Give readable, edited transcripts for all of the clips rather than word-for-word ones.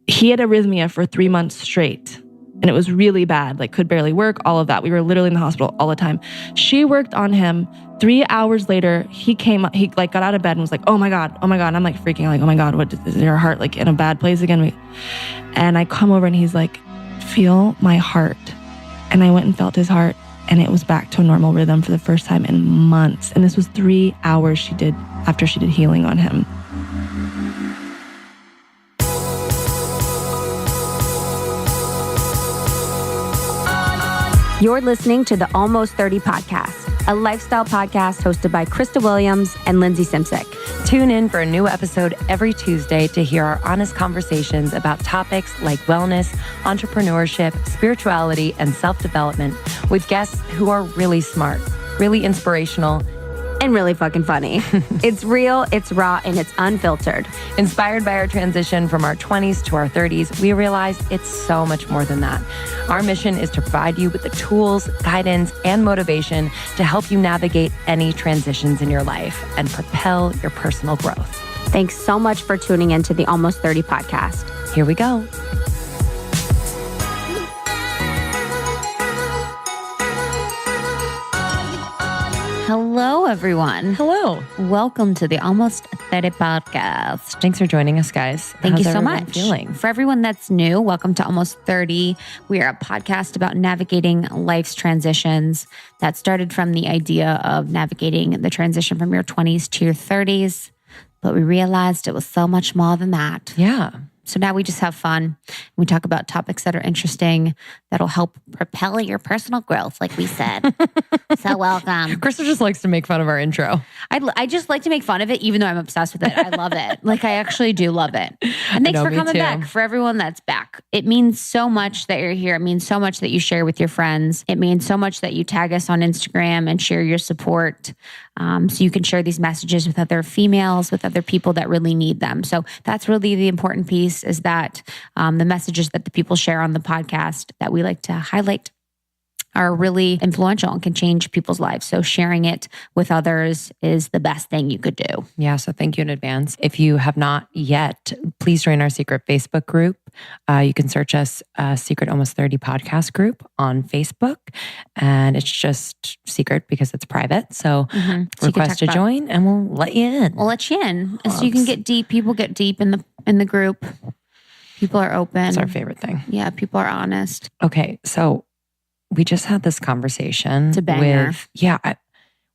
he had arrhythmia for 3 months straight. And it was really bad, like could barely work, all of that. We were literally in the hospital all the time. She worked on him. 3 hours later, he like got out of bed and was like, oh my God. And I'm like freaking like, oh my God, what is your heart like in a bad place again? And I come over and he's like, feel my heart. And I went and felt his heart and it was back to a normal rhythm for the first time in months. And this was 3 hours she did after she did healing on him. You're listening to the Almost 30 podcast, a lifestyle podcast hosted by Krista Williams and Lindsay Simsick. Tune in for a new episode every Tuesday to hear our honest conversations about topics like wellness, entrepreneurship, spirituality, and self-development with guests who are really smart, really inspirational, and really fucking funny. It's real, it's raw, and it's unfiltered. Inspired by our transition from our 20s to our 30s, we realized it's so much more than that. Our mission is to provide you with the tools, guidance, and motivation to help you navigate any transitions in your life and propel your personal growth. Thanks so much for tuning in to the Almost 30 podcast. Here we go. Hello, everyone. Hello. Welcome to the Almost 30 podcast. Thanks for joining us, guys. Thank you How's so everyone much. feeling? For everyone that's new, welcome to Almost 30. We are a podcast about navigating life's transitions that started from the idea of navigating the transition from your 20s to your 30s. But we realized it was so much more than that. Yeah. So now we just have fun. We talk about topics that are interesting, that'll help propel your personal growth, like we said. So welcome. Krista just likes to make fun of our intro. I just like to make fun of it, even though I'm obsessed with it. I love it. Like, I actually do love it. And thanks for coming back. For everyone that's back. It means so much that you're here. It means so much that you share with your friends. It means so much that you tag us on Instagram and share your support. So you can share these messages with other females, with other people that really need them. So that's really the important piece, is that the messages that the people share on the podcast that we like to highlight are really influential and can change people's lives. So sharing it with others is the best thing you could do. Yeah, so thank you in advance. If you have not yet, please join our secret Facebook group. You can search us Secret Almost 30 podcast group on Facebook. And it's just secret because it's private. So request to join and we'll let you in. We'll let you in. So you can get deep. People get deep in the group. People are open. It's our favorite thing. Yeah, people are honest. Okay, so we just had this conversation. It's a banger.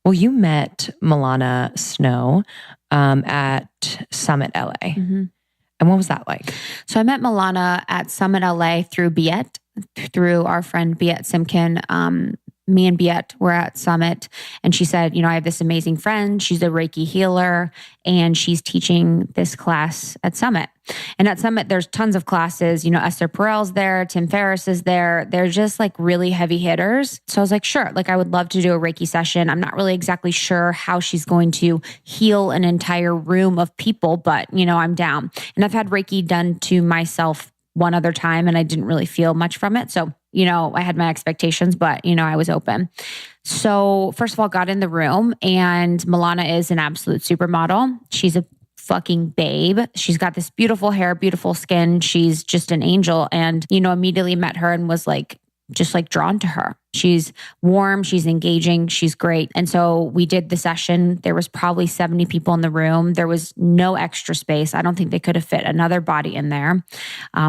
Well, you met Millana Snow at Summit LA. Mm-hmm. And what was that like? So I met Millana at Summit LA through Biet, through our friend Biet Simkin. Me and Biet were at Summit, and she said, I have this amazing friend. She's a Reiki healer, and she's teaching this class at Summit. And at Summit, there's tons of classes. Esther Perel's there, Tim Ferriss is there. They're just like really heavy hitters. So I was like, sure, I would love to do a Reiki session. I'm not really exactly sure how she's going to heal an entire room of people, but I'm down. And I've had Reiki done to myself one other time, and I didn't really feel much from it. So I had my expectations, but, I was open. So first of all, got in the room, and Millana is an absolute supermodel. She's a fucking babe. She's got this beautiful hair, beautiful skin. She's just an angel. And, immediately met her and was just drawn to her. She's warm, she's engaging, she's great. And so we did the session. There was probably 70 people in the room. There was no extra space. I don't think they could have fit another body in there,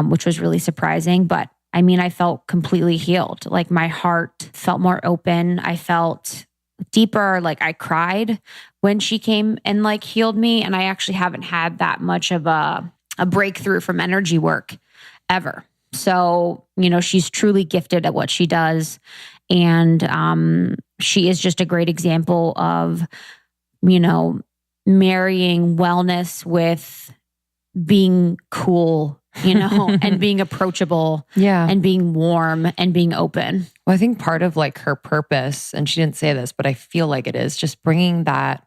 which was really surprising. But I felt completely healed. My heart felt more open. I felt deeper. I cried when she came and healed me. And I actually haven't had that much of a breakthrough from energy work ever. So, she's truly gifted at what she does. And she is just a great example of, marrying wellness with being cool, and being approachable, and being warm and being open. Well, I think part of her purpose, and she didn't say this, but I feel like it is just bringing that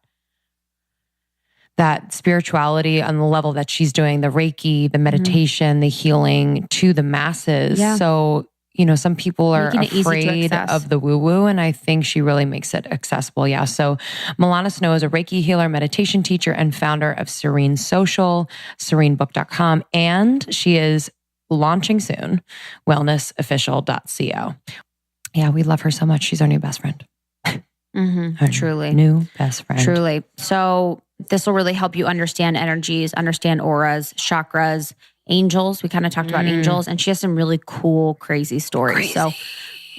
spirituality on the level that she's doing, the Reiki, the meditation, the healing to the masses. Yeah. So, some people are afraid of the woo-woo, and I think she really makes it accessible. Yeah. So Millana Snow is a Reiki healer, meditation teacher, and founder of Serene Social, serenebook.com. And she is launching soon, wellnessofficial.co. Yeah, we love her so much. She's our new best friend. Our Truly. New best friend. Truly. So this will really help you understand energies, understand auras, chakras, angels. We kind of talked about angels, and she has some really cool, crazy stories. So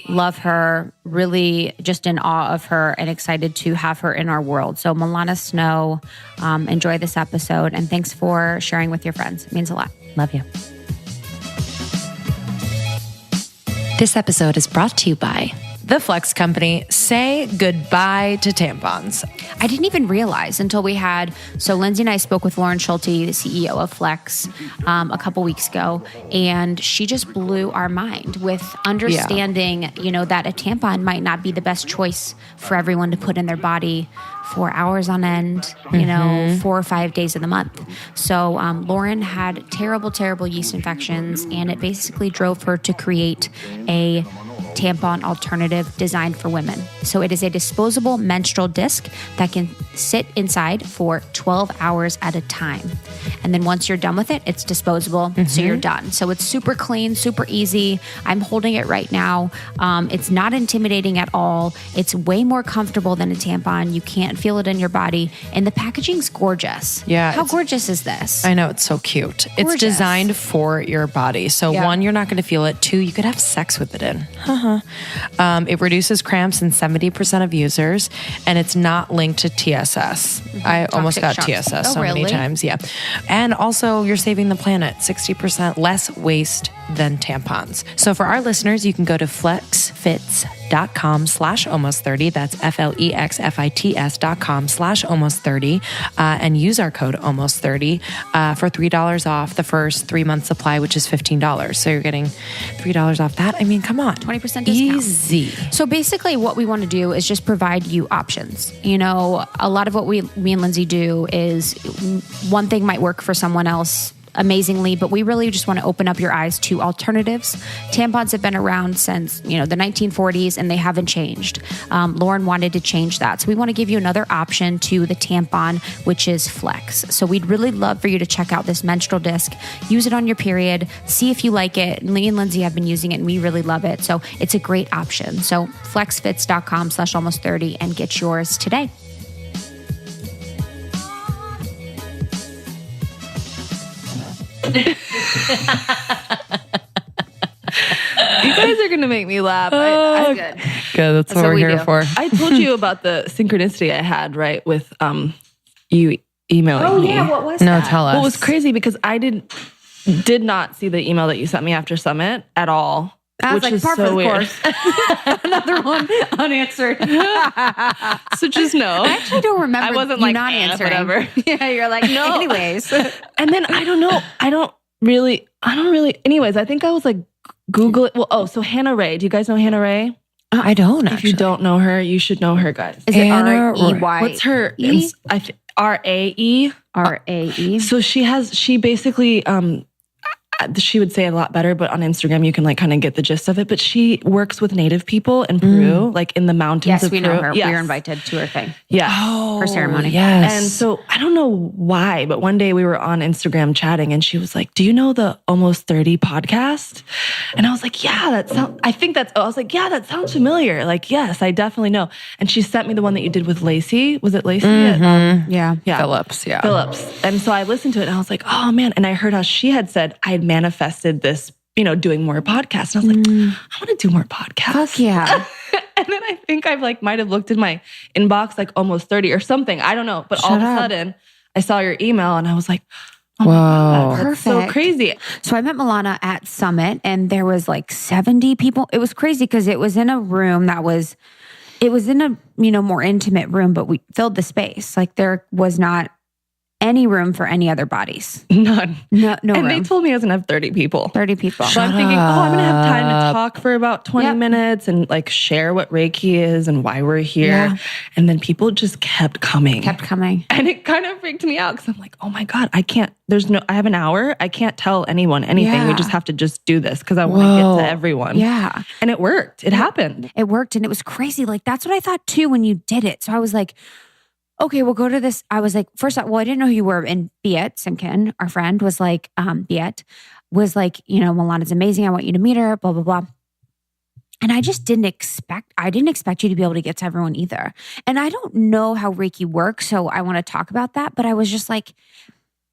love her, really just in awe of her and excited to have her in our world. So Millana Snow, enjoy this episode, and thanks for sharing with your friends. It means a lot. Love you. This episode is brought to you by The Flex Company. Say goodbye to tampons. I didn't even realize until we had, so Lindsay and I spoke with Lauren Schulte, the CEO of Flex, a couple weeks ago, and she just blew our mind with understanding, you know, that a tampon might not be the best choice for everyone to put in their body 4 hours on end, you know, 4 or 5 days of the month. So Lauren had terrible, terrible yeast infections, and it basically drove her to create a tampon alternative designed for women. So it is a disposable menstrual disc that can sit inside for 12 hours at a time. And then once you're done with it, it's disposable. So you're done. So it's super clean, super easy. I'm holding it right now. It's not intimidating at all. It's way more comfortable than a tampon. You can't feel it in your body. And the packaging's gorgeous. Yeah. How gorgeous is this? I know, it's so cute. It's designed for your body. So one, you're not going to feel it. Two, you could have sex with it in. It reduces cramps in 70% of users, and it's not linked to TSS. I almost got TSS so many times. Yeah. And also you're saving the planet 60% less waste than tampons. So for our listeners, you can go to flexfits.com/almost30. That's FLEXFITS.com/almost30 and use our code almost30 for $3 off the first 3 month supply, which is $15. So you're getting $3 off that. I mean, come on. 20% discount. Easy. So basically what we want to do is just provide you options. You know, a lot of what me and Lindsay do is one thing might work for someone else amazingly, but we really just want to open up your eyes to alternatives. Tampons have been around since, you know, the 1940s, and they haven't changed. Lauren wanted to change that. So we want to give you another option to the tampon, which is Flex. So we'd really love for you to check out this menstrual disc, use it on your period, see if you like it. Me and Lindsay have been using it, and we really love it. So it's a great option. So flexfits.com/almost30 and get yours today. You guys are going to make me laugh. Good. That's what we're here for. I told you about the synchronicity I had, right, with you emailing me. What was No, tell us. Well, it was crazy because I did not see the email that you sent me after Summit at all. I was which like, is par for so the weird. course. Another one unanswered. So just know. I actually don't remember I wasn't you like, not answering. whatever. Yeah, you're like, no. Anyways. And then I don't know. I don't really. Anyways, I think I was like, Google it. Well, so Hannah Ray. Do you guys know Hannah Ray? I don't actually. If you don't know her, you should know her, guys. Is it Anna R-E-Y? What's her? RAE. RAE. So she basically, she would say it a lot better, but on Instagram you can like kind of get the gist of it. But she works with Native people in Peru, like in the mountains of Peru. Yes, we know her. Yes. We were invited to her thing. Yeah. Her ceremony. Yes. And so I don't know why, but one day we were on Instagram chatting and she was like, "Do you know the Almost 30 podcast?" And I was like, "Yeah, that sounds, I was like, "Yeah, that sounds familiar." Like, "Yes, I definitely know." And she sent me the one that you did with Lacey. Was it Lacey? Yeah. Phillips. Yeah. Phillips. And so I listened to it and I was like, "Oh man." And I heard how she had said, I had manifested this, you know, doing more podcasts. And I was like, I want to do more podcasts. Fuck yeah. And then I think I've like might have looked in my inbox like Almost 30 or something. I don't know. But all of a sudden I saw your email and I was like, oh my God, that's so Perfect. crazy. So I met Millana at Summit and there was like 70 people. It was crazy because it was in a room it was in a, you know, more intimate room, but we filled the space. Like there was not any room for any other bodies. None. No And room. they told me it doesn't have 30 people. 30 people. So I'm thinking, I'm going to have time to talk for about 20 minutes and like share what Reiki is and why we're here. Yeah. And then people just kept coming. And it kind of freaked me out because I'm like, oh my God, I have an hour. I can't tell anyone anything. Yeah. We just have to just do this because I want to get to everyone. Yeah. And it worked. It happened. It worked and it was crazy. Like that's what I thought too when you did it. So I was like, okay, we'll go to this. I was like, first, I didn't know who you were. And Biet Simkin, our friend, was like, Biet was like, Millana's amazing. I want you to meet her, blah, blah, blah. And I just didn't expect you to be able to get to everyone either. And I don't know how Reiki works, so I want to talk about that. But I was just like,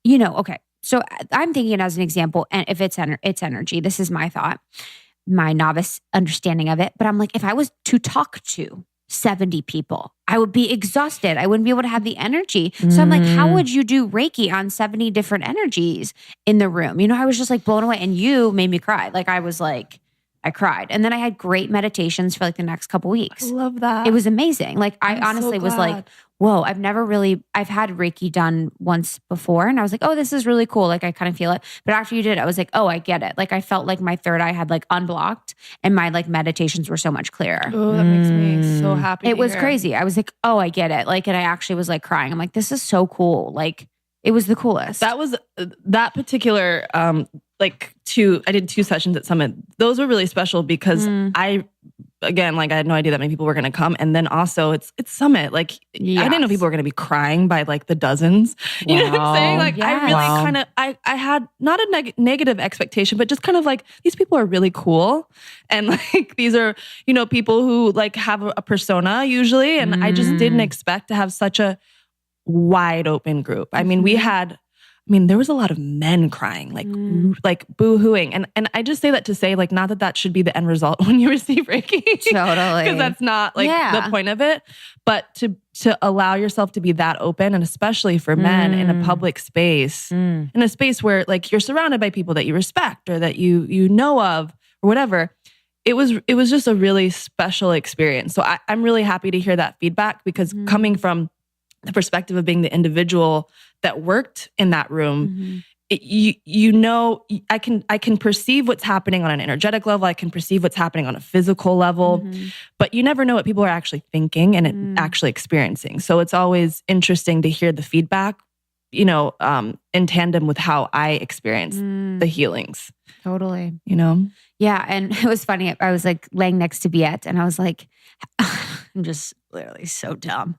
okay. So I'm thinking as an example, and if it's energy, this is my thought, my novice understanding of it. But I'm like, if I was to talk to 70 people, I would be exhausted. I wouldn't be able to have the energy. So I'm like, how would you do Reiki on 70 different energies in the room? I was just like blown away. And you made me cry. Like I cried. And then I had great meditations for like the next couple weeks. I love that. It was amazing. Like I honestly was like, whoa, I've had Reiki done once before. And I was like, oh, this is really cool. Like I kind of feel it. But after you did it, I was like, oh, I get it. Like I felt like my third eye had like unblocked and my like meditations were so much clearer. Oh, that makes me so happy. It was crazy. I was like, oh, I get it. Like, and I actually was like crying. I'm like, this is so cool. Like it was the coolest. That was that particular, I did 2 sessions at Summit. Those were really special because I had no idea that many people were going to come. And then also it's Summit. Like I didn't know people were going to be crying by like the dozens. You know what I'm saying? Like I really kind of, I had not a negative expectation, but just kind of like, these people are really cool. And like, these are, people who like have a persona usually. And I just didn't expect to have such a wide open group. I mean, there was a lot of men crying, like boo-hooing. And I just say that to say, like, not that should be the end result when you receive Reiki. Totally. Because that's not like the point of it. But to allow yourself to be that open, and especially for men in a public space, in a space where like you're surrounded by people that you respect or that you know of or whatever, it was just a really special experience. So I'm really happy to hear that feedback because coming from the perspective of being the individual that worked in that room, I can perceive what's happening on an energetic level. I can perceive what's happening on a physical level, but you never know what people are actually thinking and actually experiencing. So it's always interesting to hear the feedback, in tandem with how I experience the healings. Totally. Yeah. And it was funny. I was like laying next to Biet and I was like, I'm just literally so dumb.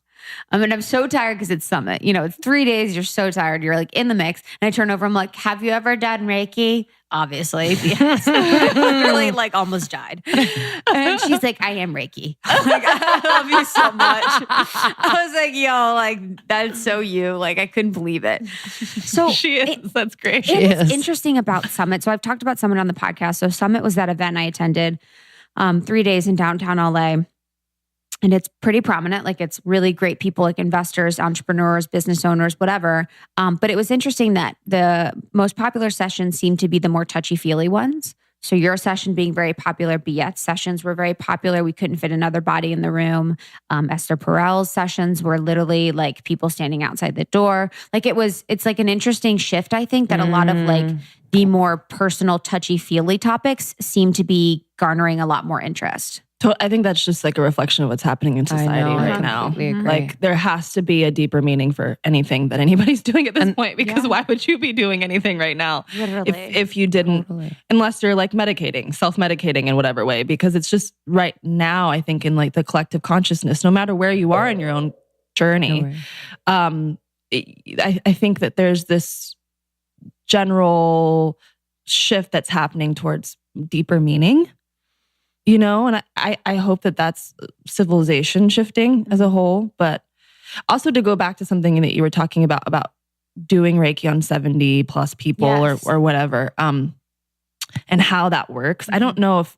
I'm so tired because it's Summit. It's 3 days. You're so tired. You're like in the mix. And I turn over. I'm like, have you ever done Reiki? Obviously. Yes. Literally like almost died. And she's like, I am Reiki. I'm like, I love you so much. I was like, yo, like that's so you. Like I couldn't believe it. So she is. That's great. It's interesting about Summit. So I've talked about Summit on the podcast. So Summit was that event I attended 3 days in downtown LA. And it's pretty prominent. Like it's really great people like investors, entrepreneurs, business owners, whatever. But it was interesting that the most popular sessions seemed to be the more touchy-feely ones. So your session being very popular, Biet's sessions were very popular. We couldn't fit another body in the room. Esther Perel's sessions were literally like people standing outside the door. Like it's like an interesting shift, I think, that a lot of like the more personal touchy-feely topics seem to be garnering a lot more interest. I think that's just like a reflection of what's happening in society right now. Like there has to be a deeper meaning for anything that anybody's doing at this point, because why would you be doing anything right now if you didn't, unless you're like self-medicating in whatever way, because it's just right now, I think in like the collective consciousness, no matter where you are in your own journey, I think that there's this general shift that's happening towards deeper meaning. And I hope that that's civilization shifting as a whole. But also to go back to something that you were talking about doing Reiki on 70 plus people or whatever, and how that works. I don't know if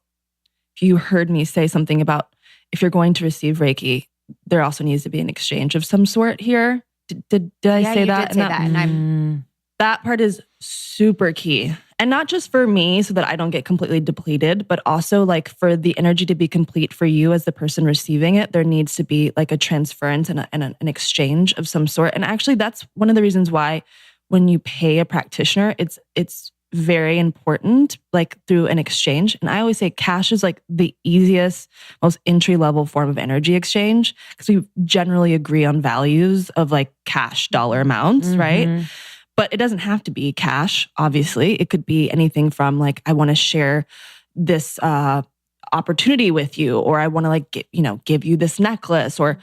you heard me say something about if you're going to receive Reiki, there also needs to be an exchange of some sort here. Did I say that? Did say that. And that part is super key. And not just for me so that I don't get completely depleted, but also like for the energy to be complete for you as the person receiving it, there needs to be like a transference and an exchange of some sort. And actually that's one of the reasons why when you pay a practitioner, it's very important, like through an exchange. And I always say cash is like the easiest, most entry-level form of energy exchange because we generally agree on values of like cash dollar amounts, right? But it doesn't have to be cash, obviously. It could be anything from like, I want to share this opportunity with you, or I want to like, give you this necklace, or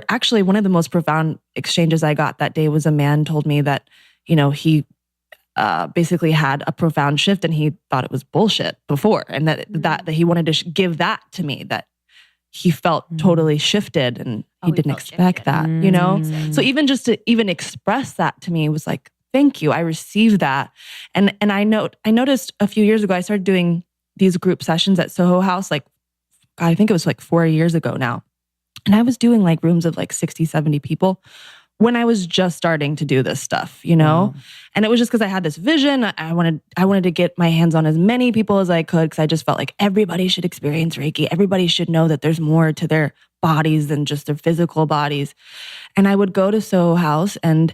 actually one of the most profound exchanges I got that day was a man told me that, he basically had a profound shift and he thought it was bullshit before. And that he wanted to give that to me, that he felt totally shifted and he didn't expect that, So even just to even express that to me was like, thank you. I received that. And I noticed a few years ago, I started doing these group sessions at Soho House, like, God, I think it was like 4 years ago now. And I was doing like rooms of like 60, 70 people when I was just starting to do this stuff, Wow. And it was just because I had this vision. I wanted to get my hands on as many people as I could because I just felt like everybody should experience Reiki. Everybody should know that there's more to their bodies than just their physical bodies. And I would go to Soho House and,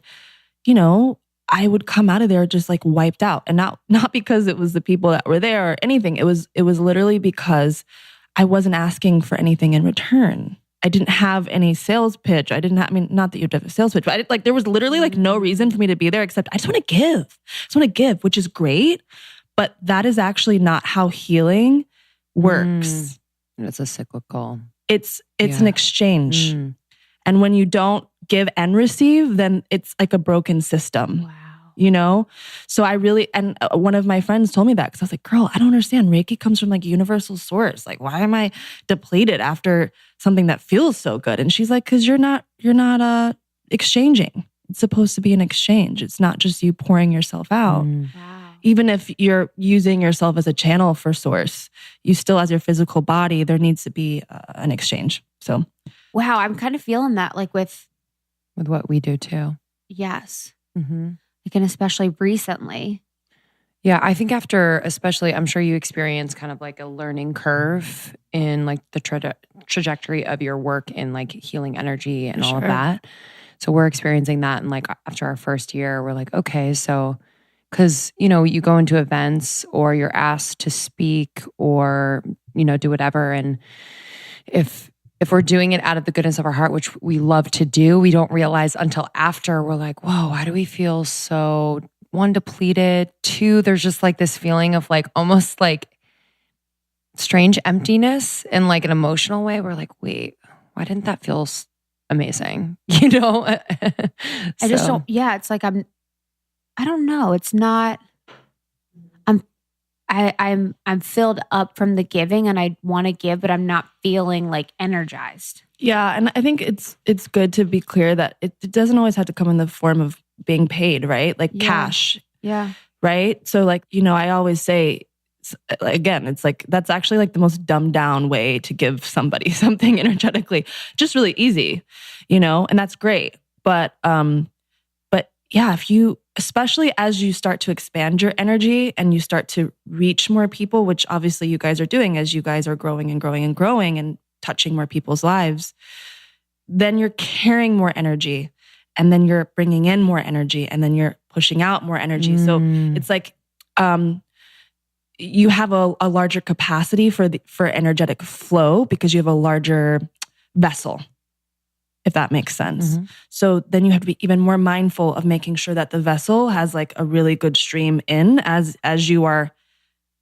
I would come out of there just like wiped out. And not because it was the people that were there or anything. It was literally because I wasn't asking for anything in return. I didn't have any sales pitch. Not that you have a sales pitch, but there was literally like no reason for me to be there except I just want to give. Which is great. But that is actually not how healing works. It's a cyclical. It's an exchange. And when you don't give and receive, then it's like a broken system. Wow. So and one of my friends told me that because I was like, girl, I don't understand. Reiki comes from like universal source. Like, why am I depleted after something that feels so good? And she's like, because you're not exchanging. It's supposed to be an exchange. It's not just you pouring yourself out. Wow. Even if you're using yourself as a channel for source, you still, as your physical body, there needs to be an exchange. So, wow, I'm kind of feeling that like with what we do too. Yes. Mm-hmm. Like, and especially recently. Yeah, I think after, especially, I'm sure you experience kind of like a learning curve in like the trajectory of your work in like healing energy and all of that. So we're experiencing that. And like after our first year, we're like, okay, so, because, you go into events or you're asked to speak or, do whatever. And if we're doing it out of the goodness of our heart, which we love to do, we don't realize until after we're like, whoa, why do we feel so, one, depleted, two, there's just like this feeling of like almost like strange emptiness in like an emotional way. We're like, wait, why didn't that feel amazing? I just don't, it's like I don't know. It's not, I'm filled up from the giving and I want to give, but I'm not feeling like energized. Yeah. And I think it's good to be clear that it doesn't always have to come in the form of being paid, right? Like cash. Yeah. Right. So like, I always say, again, it's like, that's actually like the most dumbed down way to give somebody something energetically, just really easy, and that's great. But yeah, especially as you start to expand your energy and you start to reach more people, which obviously you guys are doing as you guys are growing and growing and growing and touching more people's lives, then you're carrying more energy and then you're bringing in more energy and then you're pushing out more energy. So it's like, you have a larger capacity for energetic flow because you have a larger vessel, if that makes sense. Mm-hmm. So then you have to be even more mindful of making sure that the vessel has like a really good stream in as you are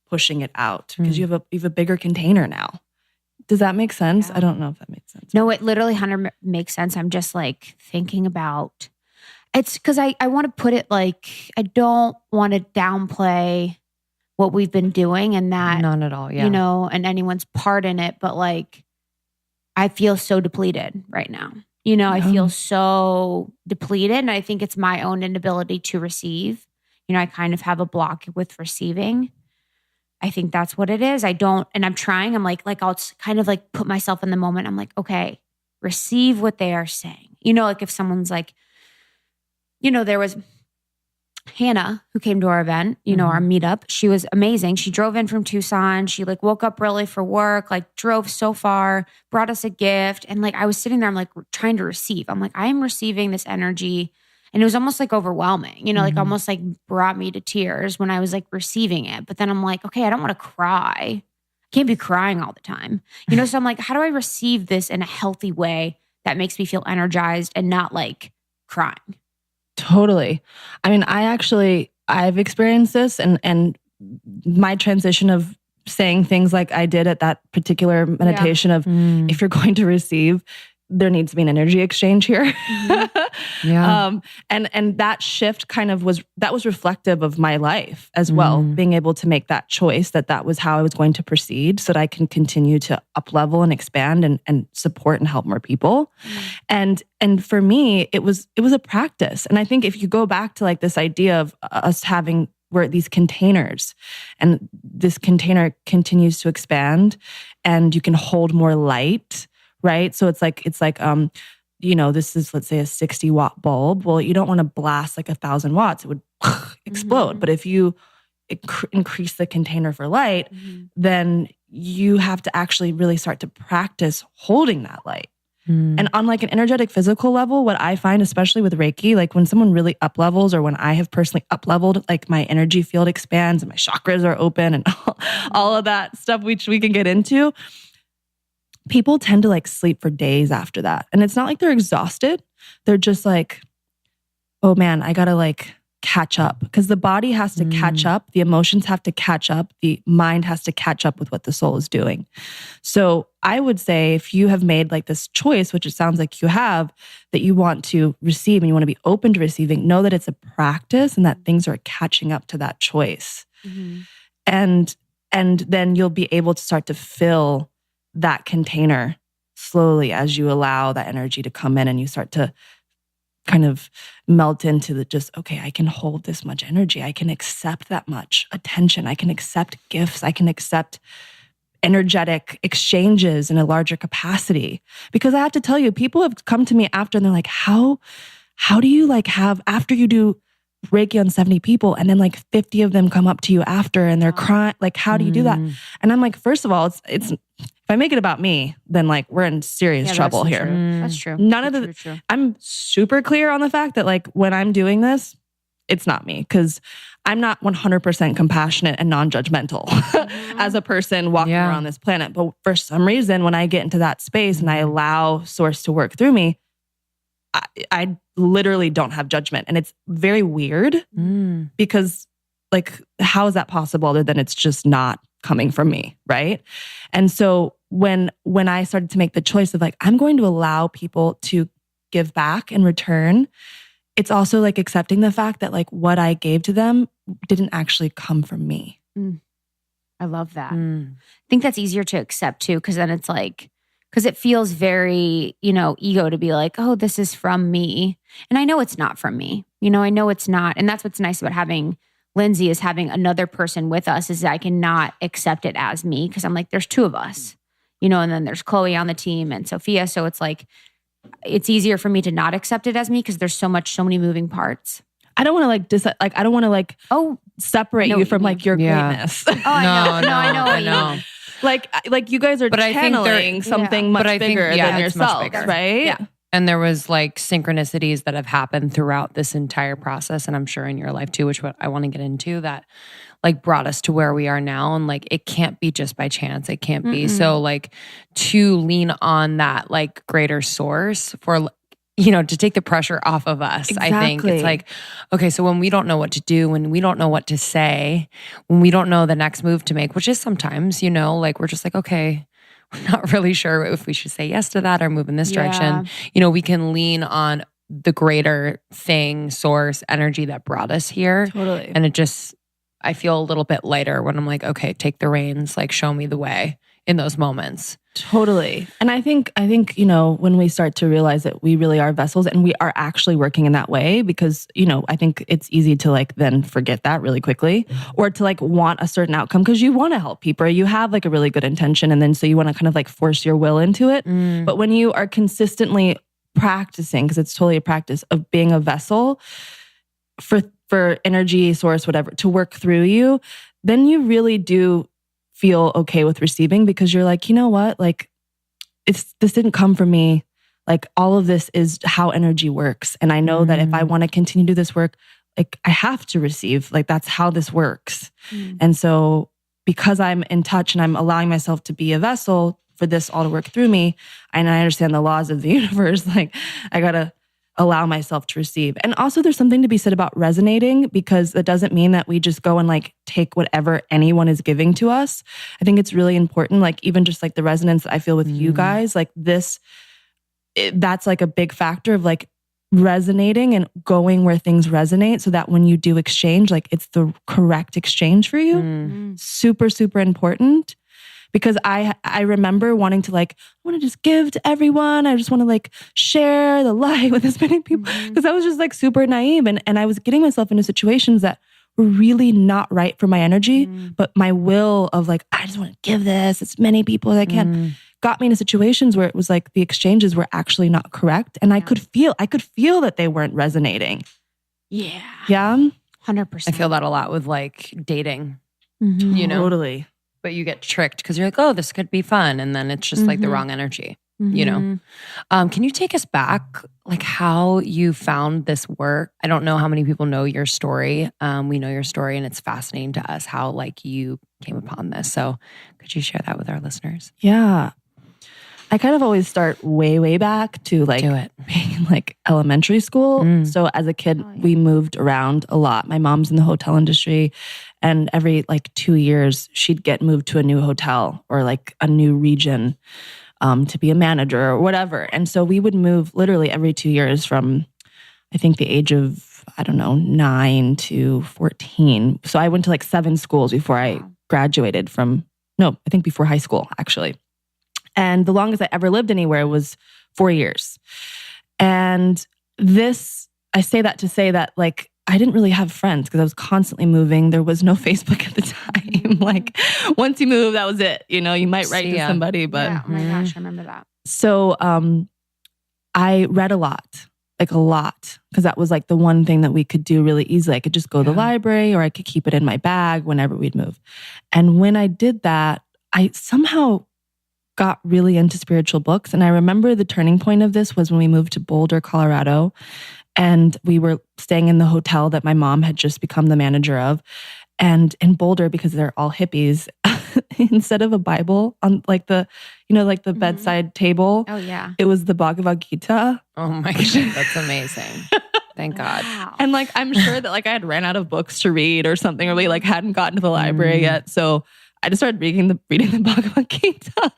pushing it out because you have a bigger container now. Does that make sense? Yeah. I don't know if that makes sense. No, it literally 100% makes sense. I'm just like thinking about, it's because I want to put it like, I don't want to downplay what we've been doing and that, not at all. Yeah. And anyone's part in it, but like, I feel so depleted right now. I feel so depleted and I think it's my own inability to receive. I kind of have a block with receiving. I think that's what it is. I'm trying. I'm like I'll kind of like put myself in the moment. I'm like, okay, receive what they are saying. Like if someone's like, there was Hannah who came to our event, our meetup. She was amazing. She drove in from Tucson. She like woke up early for work, like drove so far, brought us a gift. And like, I was sitting there, I'm like trying to receive. I'm like, I am receiving this energy. And it was almost like overwhelming, like almost like brought me to tears when I was like receiving it. But then I'm like, okay, I don't want to cry. I can't be crying all the time. So I'm like, how do I receive this in a healthy way that makes me feel energized and not like crying? Totally. I mean, I've experienced this and my transition of saying things like I did at that particular meditation of if you're going to receive, there needs to be an energy exchange here. And that shift kind of was reflective of my life as well, being able to make that choice that was how I was going to proceed so that I can continue to up level and expand and support and help more people. And for me, it was a practice. And I think if you go back to like this idea of us having we're these containers, and this container continues to expand and you can hold more light, right? So it's like, this is, let's say, a 60 watt bulb. Well, you don't want to blast like 1,000 watts. It would explode. But if you increase the container for light, then you have to actually really start to practice holding that light. And on like an energetic physical level, what I find, especially with Reiki, like when someone really up levels, or when I have personally up leveled, like my energy field expands and my chakras are open and all of that stuff, which we can get into, people tend to like sleep for days after that. And it's not like they're exhausted. They're just like, oh man, I gotta like catch up, because the body has to catch up. The emotions have to catch up. The mind has to catch up with what the soul is doing. So I would say if you have made like this choice, which it sounds like you have, that you want to receive and you want to be open to receiving, know that it's a practice and that things are catching up to that choice. And then you'll be able to start to fill that container slowly as you allow that energy to come in and you start to kind of melt into the just, okay, I can hold this much energy. I can accept that much attention. I can accept gifts. I can accept energetic exchanges in a larger capacity. Because I have to tell you, people have come to me after and they're like, how do you like have, after you do Reiki on 70 people and then like 50 of them come up to you after and they're crying, like, how do you do that? And I'm like, first of all, it's if I make it about me, then like we're in serious trouble here. That's true. True. I'm super clear on the fact that like when I'm doing this, it's not me, because I'm not 100% compassionate and non-judgmental as a person walking around this planet. But for some reason, when I get into that space and I allow Source to work through me, I literally don't have judgment. And it's very weird because like, how is that possible other than it's just not coming from me, right? And so when I started to make the choice of like, I'm going to allow people to give back in return, it's also like accepting the fact that like what I gave to them didn't actually come from me. I love that. I think that's easier to accept too, because then it's like, because it feels very, ego to be like, oh, this is from me. And I know it's not from me. I know it's not. And that's what's nice about having Lindsay, is having another person with us, is I cannot accept it as me, because I'm like, there's two of us, and then there's Chloe on the team and Sophia. So it's like, it's easier for me to not accept it as me because there's so many moving parts. I don't want to I don't want to separate you from like your greatness. Oh, I know. Like you guys are channeling something much bigger than yourselves, right? Yeah. And there was like synchronicities that have happened throughout this entire process, and I'm sure in your life too, which what I want to get into, that like brought us to where we are now. And like, it can't be just by chance. It can't be. So like to lean on that like greater source for, to take the pressure off of us. Exactly. I think it's like, okay, so when we don't know what to do, when we don't know what to say, when we don't know the next move to make, which is sometimes, like we're just like, okay, we're not really sure if we should say yes to that or move in this direction. We can lean on the greater thing, source, energy that brought us here. Totally. And I feel a little bit lighter when I'm like, okay, take the reins, like show me the way in those moments. Totally. And I think, when we start to realize that we really are vessels and we are actually working in that way, because, I think it's easy to like then forget that really quickly, or to like want a certain outcome because you want to help people. You have like a really good intention. And then so you want to kind of like force your will into it. But when you are consistently practicing, because it's totally a practice of being a vessel for energy, source, whatever, to work through you, then you really do feel okay with receiving, because you're like, you know what? Like, this didn't come from me. Like, all of this is how energy works. And I know that if I want to continue to do this work, like I have to receive, like that's how this works. And so because I'm in touch and I'm allowing myself to be a vessel for this all to work through me, and I understand the laws of the universe, like I gotta allow myself to receive. And also there's something to be said about resonating, because that doesn't mean that we just go and like take whatever anyone is giving to us. I think it's really important, like even just like the resonance that I feel with you guys, like that's like a big factor of like resonating and going where things resonate, so that when you do exchange, like it's the correct exchange for you. Super, super important. Because I remember wanting to like, I want to just give to everyone. I just want to like share the light with as many people. Because I was just like super naive. And I was getting myself into situations that were really not right for my energy. But my will of like, I just want to give this as many people as I can, got me into situations where it was like the exchanges were actually not correct. And I could feel that they weren't resonating. Yeah. Yeah. 100%. I feel that a lot with like dating, you know? Totally. But you get tricked because you're like, oh, this could be fun. And then it's just like the wrong energy, you know? Can you take us back, like how you found this work? I don't know how many people know your story. We know your story and it's fascinating to us how like you came upon this. So could you share that with our listeners? Yeah. I kind of always start way, way back to like being in like elementary school. So as a kid, we moved around a lot. My mom's in the hotel industry, and every like 2 years she'd get moved to a new hotel or like a new region to be a manager or whatever. And so we would move literally every 2 years from, I think, the age of, 9 to 14. So I went to like 7 schools before I graduated before high school, actually. And the longest I ever lived anywhere was 4 years. And I say that to say that like, I didn't really have friends because I was constantly moving. There was no Facebook at the time. Like once you move, that was it. You know, you might write to somebody, but. Yeah, oh my gosh, I remember that. So I read a lot, because that was like the one thing that we could do really easily. I could just go to the library, or I could keep it in my bag whenever we'd move. And when I did that, I somehow got really into spiritual books. And I remember the turning point of this was when we moved to Boulder, Colorado. And we were staying in the hotel that my mom had just become the manager of. And in Boulder, because they're all hippies, instead of a Bible on like the bedside table, it was the Bhagavad Gita. Oh my God, that's amazing. Thank God. Wow. And like, I'm sure that like I had ran out of books to read or something, or we like hadn't gotten to the library yet. So I just started reading the Bhagavad Gita.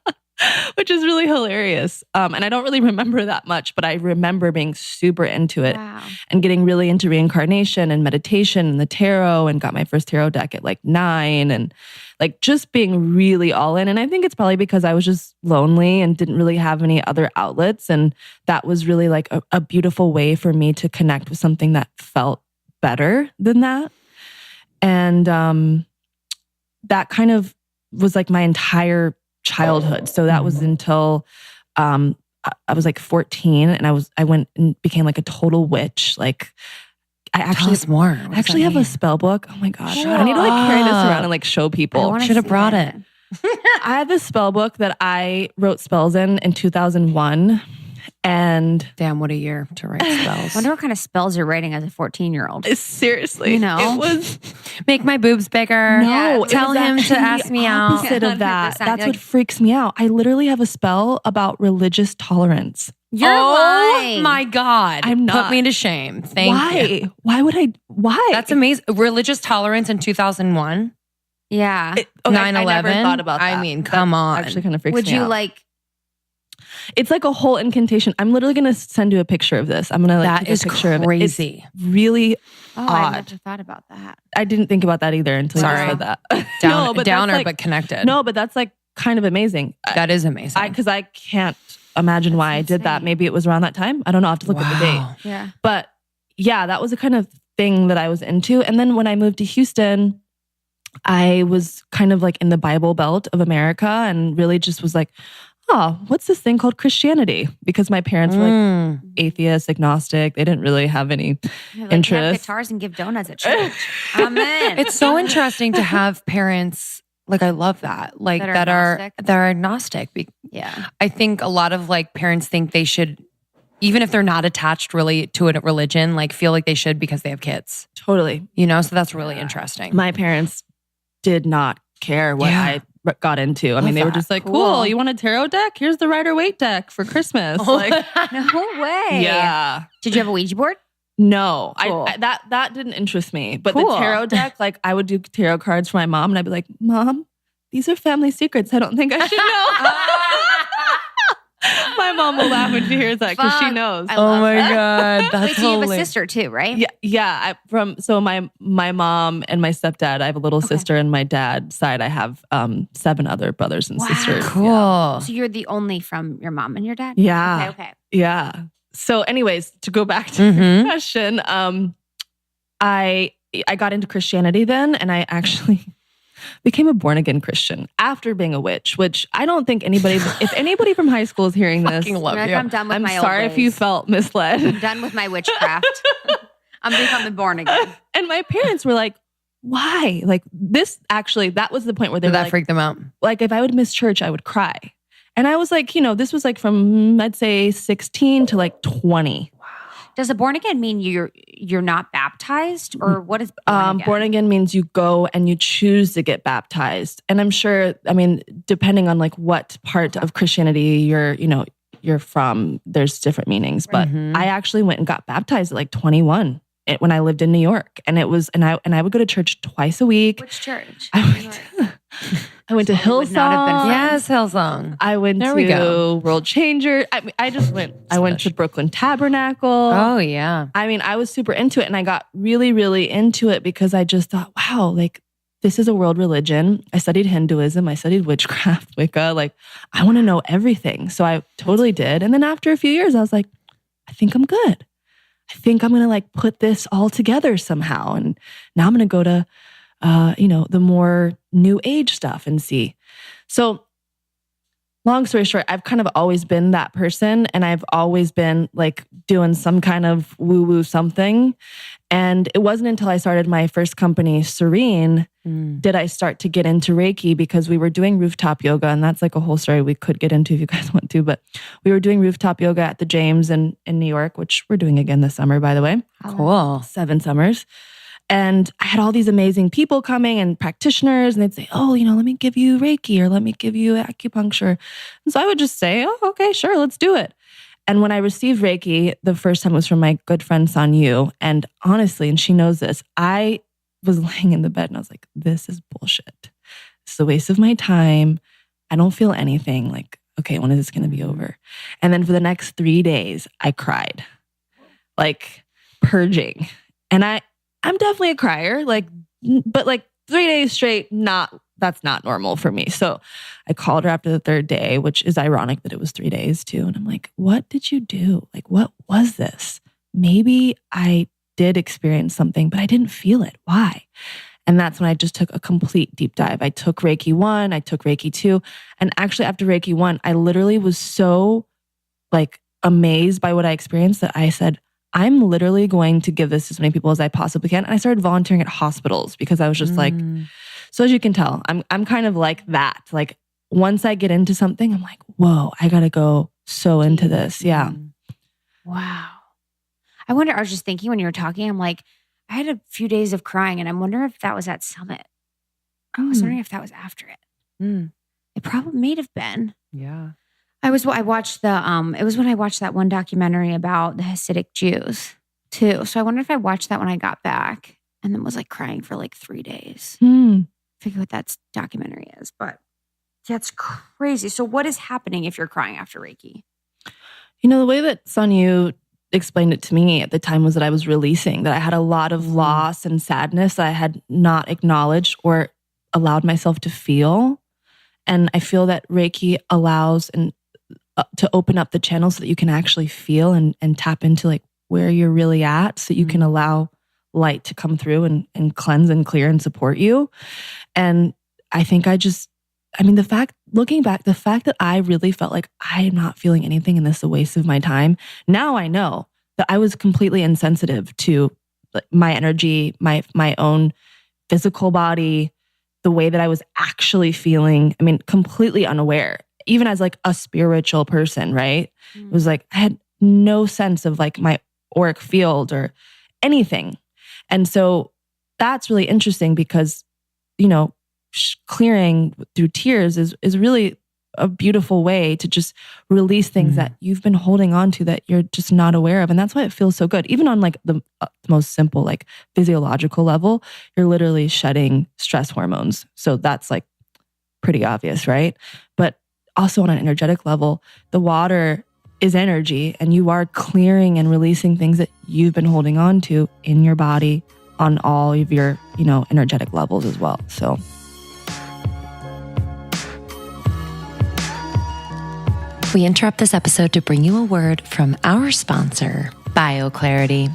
Which is really hilarious. And I don't really remember that much, but I remember being super into it and getting really into reincarnation and meditation and the tarot, and got my first tarot deck at like 9, and like just being really all in. And I think it's probably because I was just lonely and didn't really have any other outlets. And that was really like a beautiful way for me to connect with something that felt better than that. And that kind of was like my entire childhood. So that was until I was like 14, and I went and became like a total witch. Like I actually have a spell book. Oh my gosh. I need to like carry this around and like show people. Should have brought it. I have this spell book that I wrote spells in 2001. And damn, what a year to write spells. I wonder what kind of spells you're writing as a 14-year-old. Seriously, you know, it was make my boobs bigger. No, tell him to ask me out. Opposite of that. That's what freaks me out. I literally have a spell about religious tolerance. You're lying. My God. I'm not. Put me to shame. Thank you. Why would I? Why? That's amazing. Religious tolerance in 2001. Yeah. 9/11. I never thought about that. I mean, come on. Actually kind of freaks me out. Would you like... It's like a whole incantation. I'm literally going to send you a picture of this. I'm going to like take a picture of it. Crazy. It's really odd. I never thought about that. I didn't think about that either until you said that. Downer, but connected. No, but that's like kind of amazing. That is amazing. Because I can't imagine why I did that. Maybe it was around that time. I don't know. I have to look at the date. Yeah. But yeah, that was the kind of thing that I was into. And then when I moved to Houston, I was kind of like in the Bible Belt of America, and really just was like, oh, what's this thing called Christianity? Because my parents were like atheist, agnostic. They didn't really have any interest. Have guitars and give donuts at church. Amen. It's so interesting to have parents, like I love that, like that are agnostic. Yeah. I think a lot of like parents think they should, even if they're not attached really to a religion, like feel like they should because they have kids. Totally. You know, so that's really interesting. My parents did not care what I got into. I mean, they were just like, cool. You want a tarot deck? Here's the Rider-Waite deck for Christmas. Like, No way. yeah. Did you have a Ouija board? No, Cool. that didn't interest me. But Cool. the tarot deck, like I would do tarot cards for my mom, and I'd be like, Mom, these are family secrets. I don't think I should know. My mom will laugh when she hears that because she knows. Oh my God. That's Wait, so you have a hilarious. sister too, right? Yeah. My mom and my stepdad. I have a little sister, and my dad's side, I have 7 other brothers and sisters. Cool. So you're the only from your mom and your dad? Yeah. Okay. Yeah. So, anyways, to go back to your question, I got into Christianity then, and I actually became a born again Christian after being a witch. Which I don't think anybody, if anybody from high school is hearing this, Fucking love You're like, you. I'm done with I'm my sorry old if you ways. felt misled. I'm done with my witchcraft. I'm becoming born again. And my parents were like, "Why?" Like this. Actually, that was the point where they Did were that like, freak them out? like if I would miss church, I would cry. And I was like, this was like from I'd say 16 to like 20. Does a born again mean you're not baptized, or what is born again? Born again means you go and you choose to get baptized. And I'm sure, I mean, depending on like what part of Christianity you're from, there's different meanings. But I actually went and got baptized at like 21 when I lived in New York. And it was, and I would go to church twice a week. Which church? I went to would not have been Hillsong. Yes, Hillsong. I went There we to go. World Changer. I just went. I went to Brooklyn Tabernacle. Oh, yeah. I mean, I was super into it, and I got really, really into it because I just thought, wow, like this is a world religion. I studied Hinduism. I studied witchcraft, Wicca. Like, I want to know everything. So I totally did. And then after a few years, I was like, I think I'm good. I think I'm going to like put this all together somehow. And now I'm going to go to, the more new age stuff and see. So long story short, I've kind of always been that person, and I've always been like doing some kind of woo-woo something. And it wasn't until I started my first company, Serene, did I start to get into Reiki, because we were doing rooftop yoga. And that's like a whole story we could get into if you guys want to. But we were doing rooftop yoga at the James in New York, which we're doing again this summer, by the way. Cool. 7 summers. And I had all these amazing people coming and practitioners, and they'd say, oh, let me give you Reiki, or let me give you acupuncture. And so I would just say, oh, okay, sure, let's do it. And when I received Reiki, the first time was from my good friend, Sanyu. And honestly, and she knows this, I was laying in the bed and I was like, this is bullshit. It's a waste of my time. I don't feel anything. Like, okay, when is this going to be over? And then for the next 3 days, I cried, like purging. And I'm definitely a crier, but 3 days straight, that's not normal for me. So I called her after the 3rd day, which is ironic that it was 3 days too. And I'm like, what did you do? Like, what was this? Maybe I did experience something, but I didn't feel it. Why? And that's when I just took a complete deep dive. I took Reiki 1, I took Reiki 2. And actually after Reiki 1, I literally was so amazed by what I experienced that I said, I'm literally going to give this to as many people as I possibly can. And I started volunteering at hospitals because I was just like, so as you can tell, I'm kind of like that. Like once I get into something, I'm like, whoa, I got to go so into this. Yeah. Wow. I wonder, I was just thinking when you were talking, I'm like, I had a few days of crying, and I'm wondering if that was at Summit. I was wondering if that was after it. It probably may have been. Yeah. I watched it was when I watched that one documentary about the Hasidic Jews too. So I wonder if I watched that when I got back and then was like crying for 3 days. Figure what that documentary is, but that's crazy. So what is happening if you're crying after Reiki? The way that Sanyu explained it to me at the time was that I was releasing, that I had a lot of loss and sadness that I had not acknowledged or allowed myself to feel. And I feel that Reiki allows to open up the channel so that you can actually feel and tap into where you're really at, so you can allow light to come through and cleanse and clear and support you. And I think looking back, the fact that I really felt like I'm not feeling anything and this is a waste of my time. Now I know that I was completely insensitive to my energy, my own physical body, the way that I was actually feeling. I mean, completely unaware, even as a spiritual person, right? It was I had no sense of my auric field or anything. And so that's really interesting because, clearing through tears is really a beautiful way to just release things that you've been holding on to that you're just not aware of. And that's why it feels so good. Even on like the most simple, like physiological level, you're literally shedding stress hormones. So that's like pretty obvious, right? But also on an energetic level, the water is energy, and you are clearing and releasing things that you've been holding on to in your body on all of your, energetic levels as well. So we interrupt this episode to bring you a word from our sponsor, BioClarity.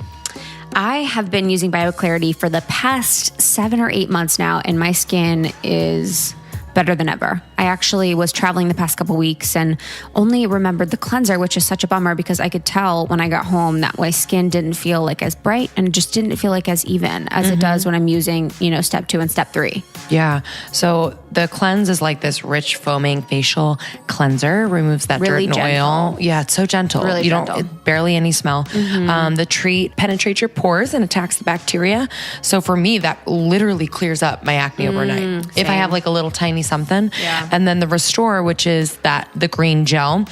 I have been using BioClarity for the past 7 or 8 months now, and my skin is better than ever. I actually was traveling the past couple weeks and only remembered the cleanser, which is such a bummer because I could tell when I got home that my skin didn't feel like as bright and just didn't feel like as even as it does when I'm using, step 2 and step 3. Yeah. So the cleanse is like this rich foaming facial cleanser, removes that Really dirt and gentle. oil. Yeah, it's so gentle. Really gentle. Barely any smell. The treat penetrates your pores and attacks the bacteria. So for me, that literally clears up my acne overnight. If I have like a little tiny something. Yeah. And then the Restore, which is the green gel,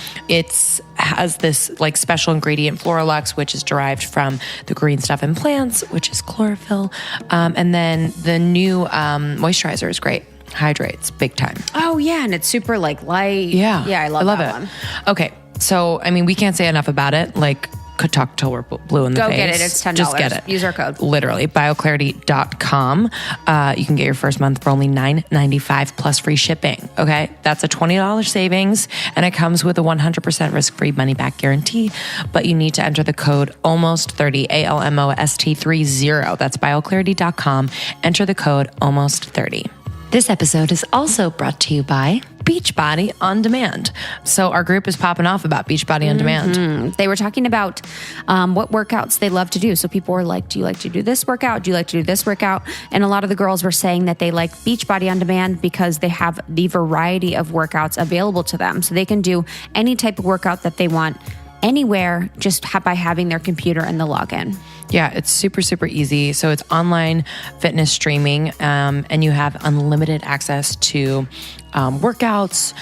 has this like special ingredient Floralux, which is derived from the green stuff in plants, which is chlorophyll. And then the new moisturizer is great. Hydrates big time. Oh yeah, and it's super like light. Yeah. Yeah, I love that it. one. Okay. So, we can't say enough about it. Like, could talk till we're blue in the Go face. get it. It's $10. Just get it. Use our code. Literally, bioclarity.com. You can get your first month for only $9.95 plus free shipping. Okay. That's a $20 savings, and it comes with a 100% risk-free money-back guarantee. But you need to enter the code ALMOST30, ALMOST30. That's bioclarity.com. Enter the code ALMOST30. This episode is also brought to you by Beachbody On Demand. So our group is popping off about Beachbody On Demand. They were talking about what workouts they love to do. So people were like, do you like to do this workout? Do you like to do this workout? And a lot of the girls were saying that they like Beachbody On Demand because they have the variety of workouts available to them. So they can do any type of workout that they want anywhere just by having their computer and the login. Yeah, it's super, super easy. So it's online fitness streaming, and you have unlimited access to workouts,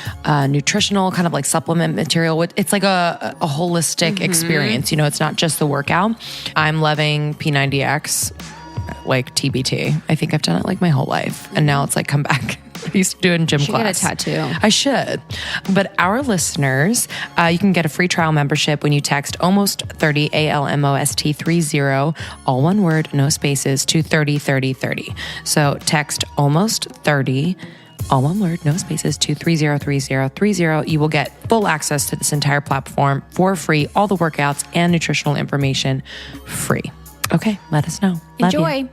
nutritional kind of like supplement material. It's like a holistic experience. It's not just the workout. I'm loving P90X, like TBT. I think I've done it like my whole life, and now it's like come back. I used to do it in gym class. Get a tattoo. I should. But our listeners, you can get a free trial membership when you text ALMOST30, ALMOST30, all one word, no spaces, to 303030. So text ALMOST30, all one word, no spaces, to 303030. You will get full access to this entire platform for free, all the workouts and nutritional information free. Okay, let us know. Love Enjoy. you.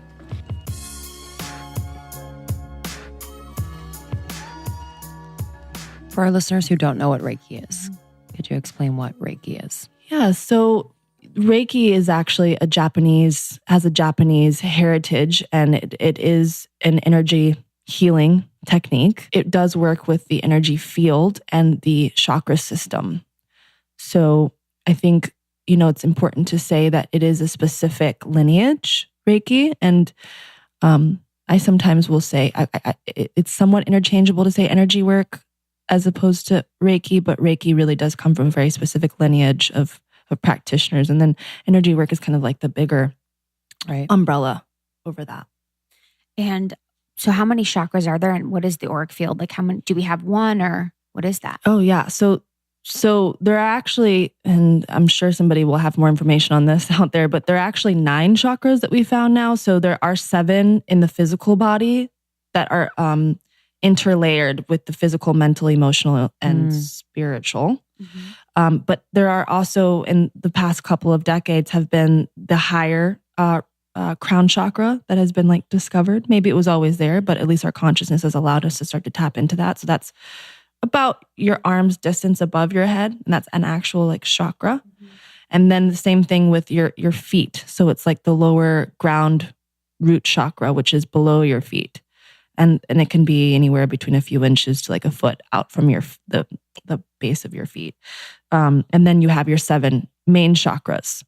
For our listeners who don't know what Reiki is, could you explain what Reiki is? yeah, so Reiki is actually has a Japanese heritage, and it is an energy healing technique. It does work with the energy field and the chakra system. So I think, it's important to say that it is a specific lineage, Reiki. And I sometimes will say it's somewhat interchangeable to say energy work as opposed to Reiki, but Reiki really does come from a very specific lineage of practitioners. And then energy work is kind of like the bigger umbrella over that. And so how many chakras are there, and what is the auric field? Like how many, do we have one, or what is that? Oh yeah. So there are actually, and I'm sure somebody will have more information on this out there, but there are actually 9 chakras that we found now. So there are 7 in the physical body that are interlayered with the physical, mental, emotional, and spiritual. But there are also, in the past couple of decades, have been the higher crown chakra that has been like discovered. Maybe it was always there, but at least our consciousness has allowed us to start to tap into that. So that's about your arm's distance above your head, and that's an actual like chakra. And then the same thing with your feet. So it's like the lower ground root chakra, which is below your feet. And it can be anywhere between a few inches to like a foot out from the base of your feet. And then you have your 7 main chakras.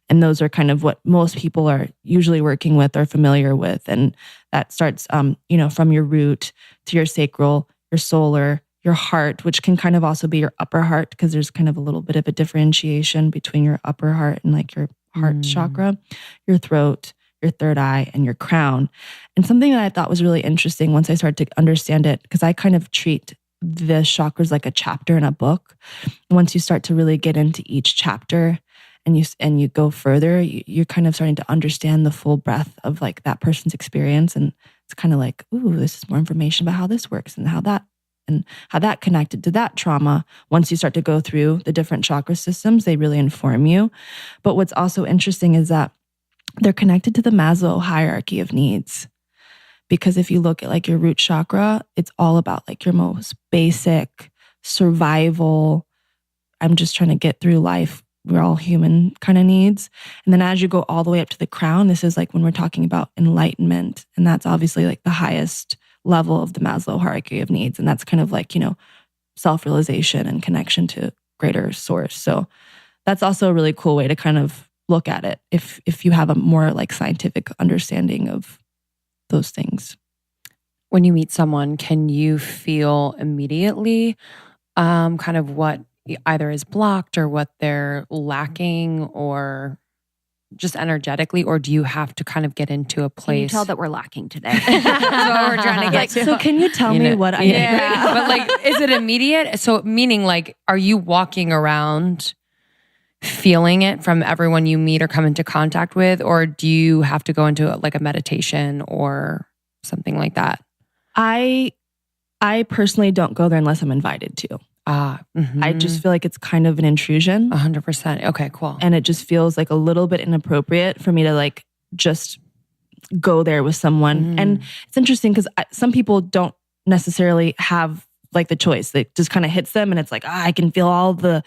And those are kind of what most people are usually working with or familiar with. And that starts, from your root to your sacral, your solar, your heart, which can kind of also be your upper heart, because there's kind of a little bit of a differentiation between your upper heart and like your heart chakra, your throat, your third eye, and your crown. And something that I thought was really interesting once I started to understand it, because I kind of treat the chakras like a chapter in a book. Once you start to really get into each chapter and you go further, you're kind of starting to understand the full breadth of like that person's experience. And it's kind of like, ooh, this is more information about how this works and how that connected to that trauma. Once you start to go through the different chakra systems, they really inform you. But what's also interesting is that they're connected to the Maslow hierarchy of needs. Because if you look at like your root chakra, it's all about like your most basic survival. I'm just trying to get through life. We're all human kind of needs. And then as you go all the way up to the crown, this is like when we're talking about enlightenment. And that's obviously like the highest level of the Maslow hierarchy of needs. And that's kind of like, self-realization and connection to greater source. So that's also a really cool way to kind of look at it if you have a more like scientific understanding of those things. When you meet someone, can you feel immediately kind of what either is blocked or what they're lacking, or just energetically, or do you have to kind of get into a place? Can you tell that we're lacking today? That's what we're trying to get to. So can you tell me what I need? Yeah, but like, is it immediate? So meaning like, are you walking around feeling it from everyone you meet or come into contact with, or do you have to go into like a meditation or something like that? I personally don't go there unless I'm invited to. I just feel like it's kind of an intrusion. 100%. Okay, cool. And it just feels like a little bit inappropriate for me to like just go there with someone. And it's interesting because some people don't necessarily have like the choice. It just kind of hits them and it's like, I can feel all the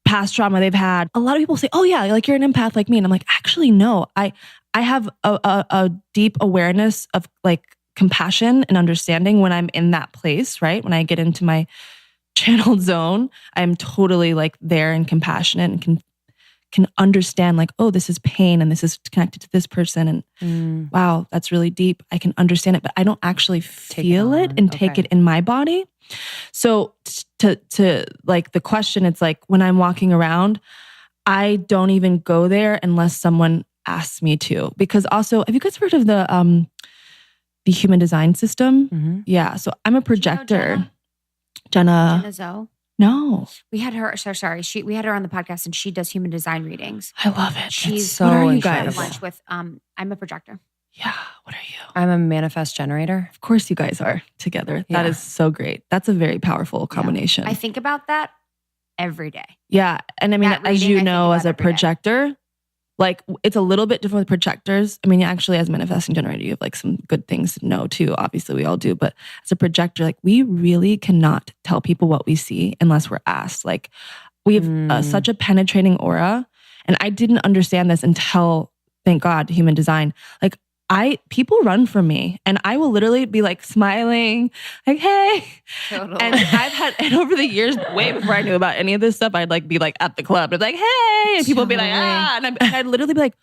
past trauma they've had. A lot of people say, oh yeah, like you're an empath like me. And I'm like, actually, no, I have a deep awareness of like compassion and understanding when I'm in that place, right? When I get into my channeled zone, I'm totally like there and compassionate and can understand like, oh, this is pain and this is connected to this person. And wow, that's really deep. I can understand it, but I don't actually feel it and take it in my body. So to like the question, it's like when I'm walking around, I don't even go there unless someone asks me to. Because also, have you guys heard of the human design system? Yeah. So I'm a projector. Jenna Zoe? No. We had her, we had her on the podcast and she does human design readings. I love it. She's so what are you guys? Lunch with, I'm a projector. Yeah. What are you? I'm a manifest generator. Of course you guys are together. Yeah. That is so great. That's a very powerful combination. I think about that every day. Yeah. And I mean, That as reading, you I know, think as a about every day. projector, like it's a little bit different with projectors. I mean, actually as a manifesting generator, you have like some good things to know too. Obviously we all do, but as a projector, like we really cannot tell people what we see unless we're asked. Like we have such a penetrating aura. And I didn't understand this until, thank God, human design. Like people run from me and I will literally be like smiling, like, hey. Totally. And over the years, way before I knew about any of this stuff, I'd like be like at the club and be like, hey, and people would be like, ah. And I'd literally be like,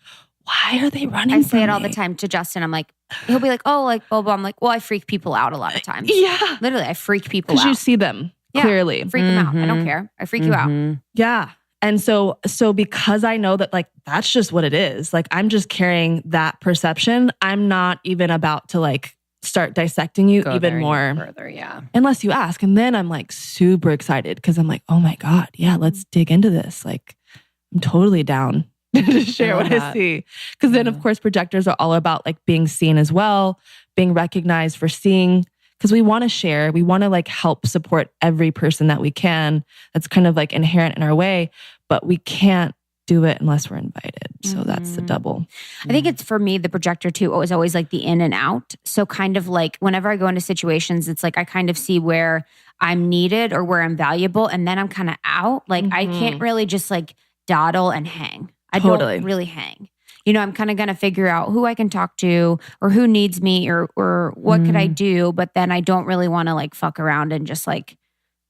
why are they running I from say it me? all the time to Justin. I'm like, he'll be like, oh, like, blah, blah. I'm like, well, I freak people out a lot of times. Yeah. Literally, I freak people out. Because you see them clearly. Freak them out. I don't care. I freak you out. Yeah. And so because I know that like, that's just what it is. Like, I'm just carrying that perception. I'm not even about to like start dissecting you even more further. Yeah. Unless you ask. And then I'm like super excited because I'm like, oh my God, yeah, let's dig into this. Like, I'm totally down to share what I see. Because then of course, projectors are all about like being seen as well, being recognized for seeing. Because we want to share, we want to like help support every person that we can. That's kind of like inherent in our way, but we can't do it unless we're invited. So that's the double. I think it's for me, the projector too, is always like the in and out. So kind of like whenever I go into situations, it's like I kind of see where I'm needed or where I'm valuable. And then I'm kind of out. Like I can't really just like dawdle and hang. I don't really hang. You know, I'm kind of going to figure out who I can talk to or who needs me or what could I do. But then I don't really want to like fuck around and just like,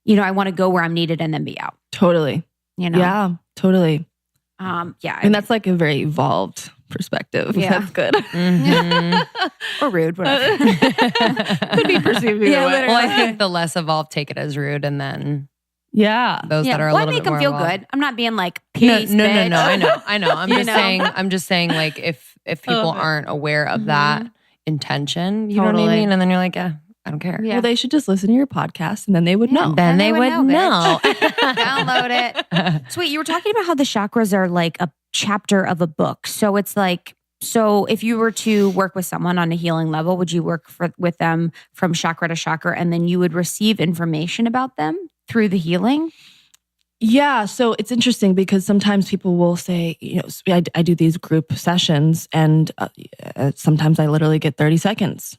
you know, I want to go where I'm needed and then be out. Totally. You know? Yeah, totally. Yeah. And that's like a very evolved perspective. Yeah. That's good. Or rude, whatever. Could be perceived either way. Well, I think the less evolved take it as rude, and then Yeah. those that are a Well, I little make bit them more feel evolved. good. I'm not being like, No, peace, no, bitch. I know. I'm just saying, like if people aren't aware of that intention, you know what I Totally. mean? And then you're like, yeah, I don't care. Yeah. Well, they should just listen to your podcast and then they would know. Then And they would know. Download it. Sweet. You were talking about how the chakras are like a chapter of a book. So it's like, so if you were to work with someone on a healing level, would you work with them from chakra to chakra, and then you would receive information about them through the healing? Yeah. So it's interesting because sometimes people will say, you know, I do these group sessions and sometimes I literally get 30 seconds.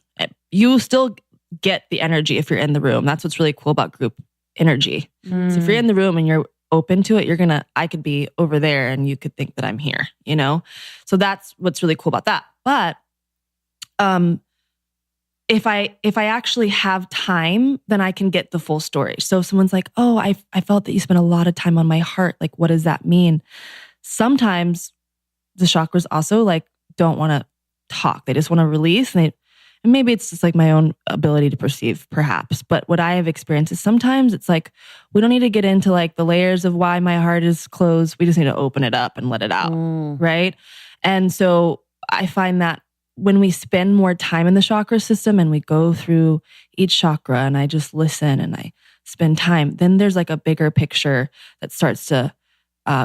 You still get the energy if you're in the room. That's what's really cool about group energy. So if you're in the room and you're open to it, I could be over there and you could think that I'm here, you know? So that's what's really cool about that. But if I actually have time, then I can get the full story. So if someone's like, oh, I felt that you spent a lot of time on my heart. Like, what does that mean? Sometimes the chakras also like don't want to talk. They just want to release. And maybe it's just like my own ability to perceive perhaps. But what I have experienced is sometimes it's like, we don't need to get into like the layers of why my heart is closed. We just need to open it up and let it out. Right. And so I find that when we spend more time in the chakra system and we go through each chakra and I just listen and I spend time, then there's like a bigger picture that starts to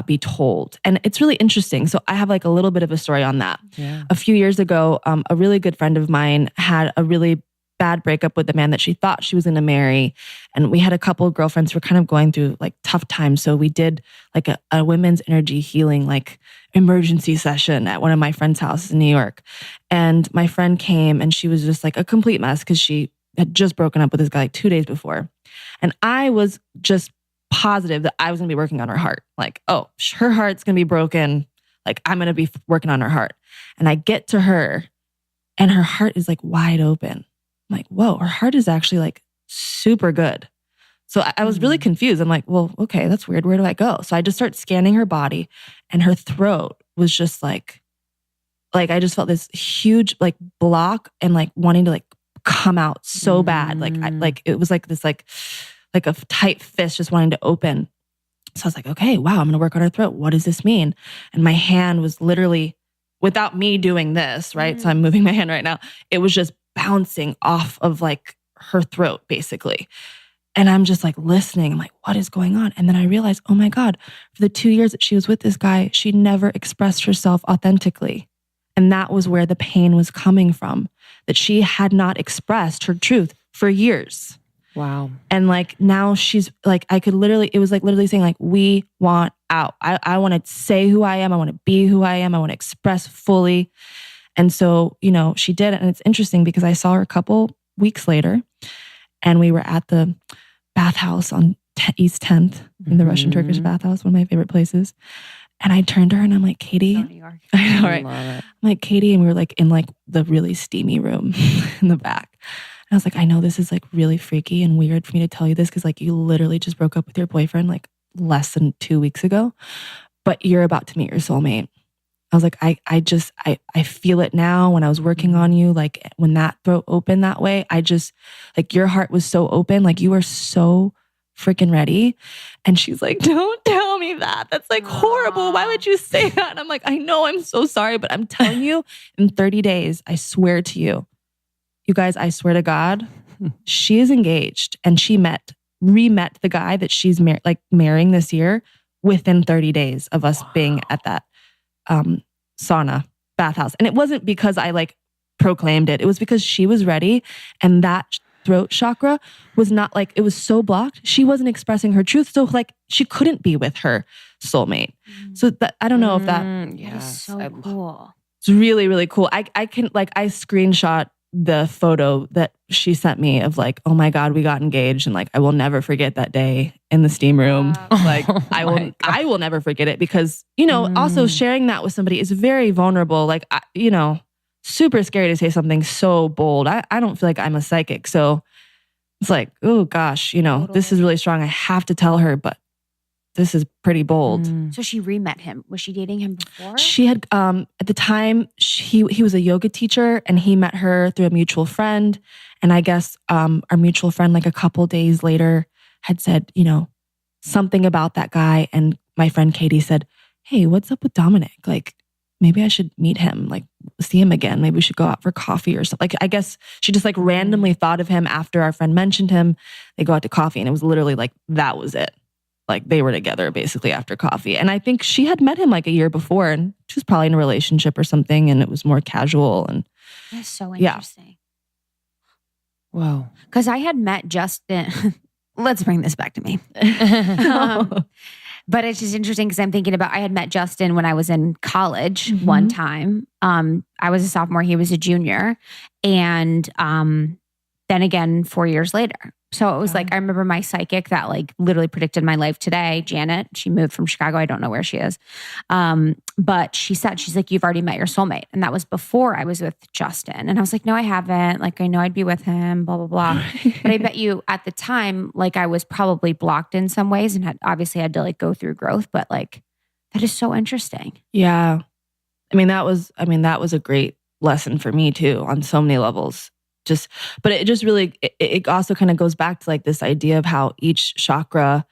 be told. And it's really interesting. So I have like a little bit of a story on that. Yeah. A few years ago, a really good friend of mine had a really bad breakup with the man that she thought she was going to marry. And we had a couple of girlfriends who were kind of going through like tough times. So we did like a women's energy healing, like emergency session at one of my friend's houses in New York. And my friend came and she was just like a complete mess because she had just broken up with this guy like 2 days before. And I was just positive that I was going to be working on her heart. Like, oh, her heart's going to be broken. Like, I'm going to be working on her heart. And I get to her and her heart is like wide open. I'm like, whoa, her heart is actually like super good. So I was really confused. I'm like, well, okay, that's weird. Where do I go? So I just start scanning her body and her throat was just like I just felt this huge like block and like wanting to like come out so bad. Like it was like this like a tight fist just wanting to open. So I was like, okay, wow, I'm going to work on her throat. What does this mean? And my hand was literally, without me doing this, right? So I'm moving my hand right now. It was just bouncing off of like her throat, basically. And I'm just like listening. I'm like, what is going on? And then I realized, oh my God, for the 2 years that she was with this guy, she never expressed herself authentically. And that was where the pain was coming from, that she had not expressed her truth for years. Wow. And like now she's like, it was like literally saying like, we want out. I want to say who I am. I want to be who I am. I want to express fully. And so, you know, she did it. And it's interesting because I saw her a couple weeks later and we were at the bathhouse on East 10th in the Russian Turkish bathhouse, one of my favorite places. And I turned to her and I'm like, Katie, New York. I know, right? Love it. I'm like, Katie, and we were like in like the really steamy room in the back. And I was like, I know this is like really freaky and weird for me to tell you this because like you literally just broke up with your boyfriend like less than 2 weeks ago, but you're about to meet your soulmate. I was like, I feel it now when I was working on you. Like when that throat opened that way, I just like your heart was so open. Like you were so freaking ready. And she's like, don't tell me that. That's like horrible. Why would you say that? And I'm like, I know, I'm so sorry, but I'm telling you in 30 days, I swear to you, you guys, I swear to God, she is engaged and she re-met the guy that she's marrying this year within 30 days of us being at that sauna bathhouse. And it wasn't because I like proclaimed it. It was because she was ready. And that throat chakra was not like, it was so blocked. She wasn't expressing her truth. So like she couldn't be with her soulmate. So that, I don't know if that That's so cool. it's really, really cool. I screenshot the photo that she sent me of like, oh my God, we got engaged. And like, I will never forget that day in the steam room. Like I will never forget it because, you know, also sharing that with somebody is very vulnerable. Like, you know, super scary to say something so bold. I don't feel like I'm a psychic. So it's like, oh gosh, you know, this is really strong. I have to tell her, but this is pretty bold. So she re-met him. Was she dating him before? She had, at the time, he was a yoga teacher and he met her through a mutual friend. And I guess our mutual friend, like a couple days later, had said, something about that guy. And my friend Katie said, hey, what's up with Dominic? Like, maybe I should meet him, like see him again. Maybe we should go out for coffee or something. Like, I guess she just like randomly thought of him after our friend mentioned him. They go out to coffee and it was literally like, that was it. Like they were together basically after coffee. And I think she had met him like a year before and she was probably in a relationship or something and it was more casual. And that's so interesting. Whoa. Because I had met Justin. Let's bring this back to me. But it's just interesting because I'm thinking about, I had met Justin when I was in college one time. I was a sophomore, he was a junior. And then again, 4 years later. So it was like, I remember my psychic that like literally predicted my life today, Janet, she moved from Chicago. I don't know where she is. But she's like, you've already met your soulmate. And that was before I was with Justin. And I was like, no, I haven't. Like, I know I'd be with him, blah, blah, blah. But I bet you at the time, like I was probably blocked in some ways and obviously had to like go through growth, but like, that is so interesting. Yeah. That was a great lesson for me too, on so many levels. But it just really, it also kind of goes back to like this idea of how each chakra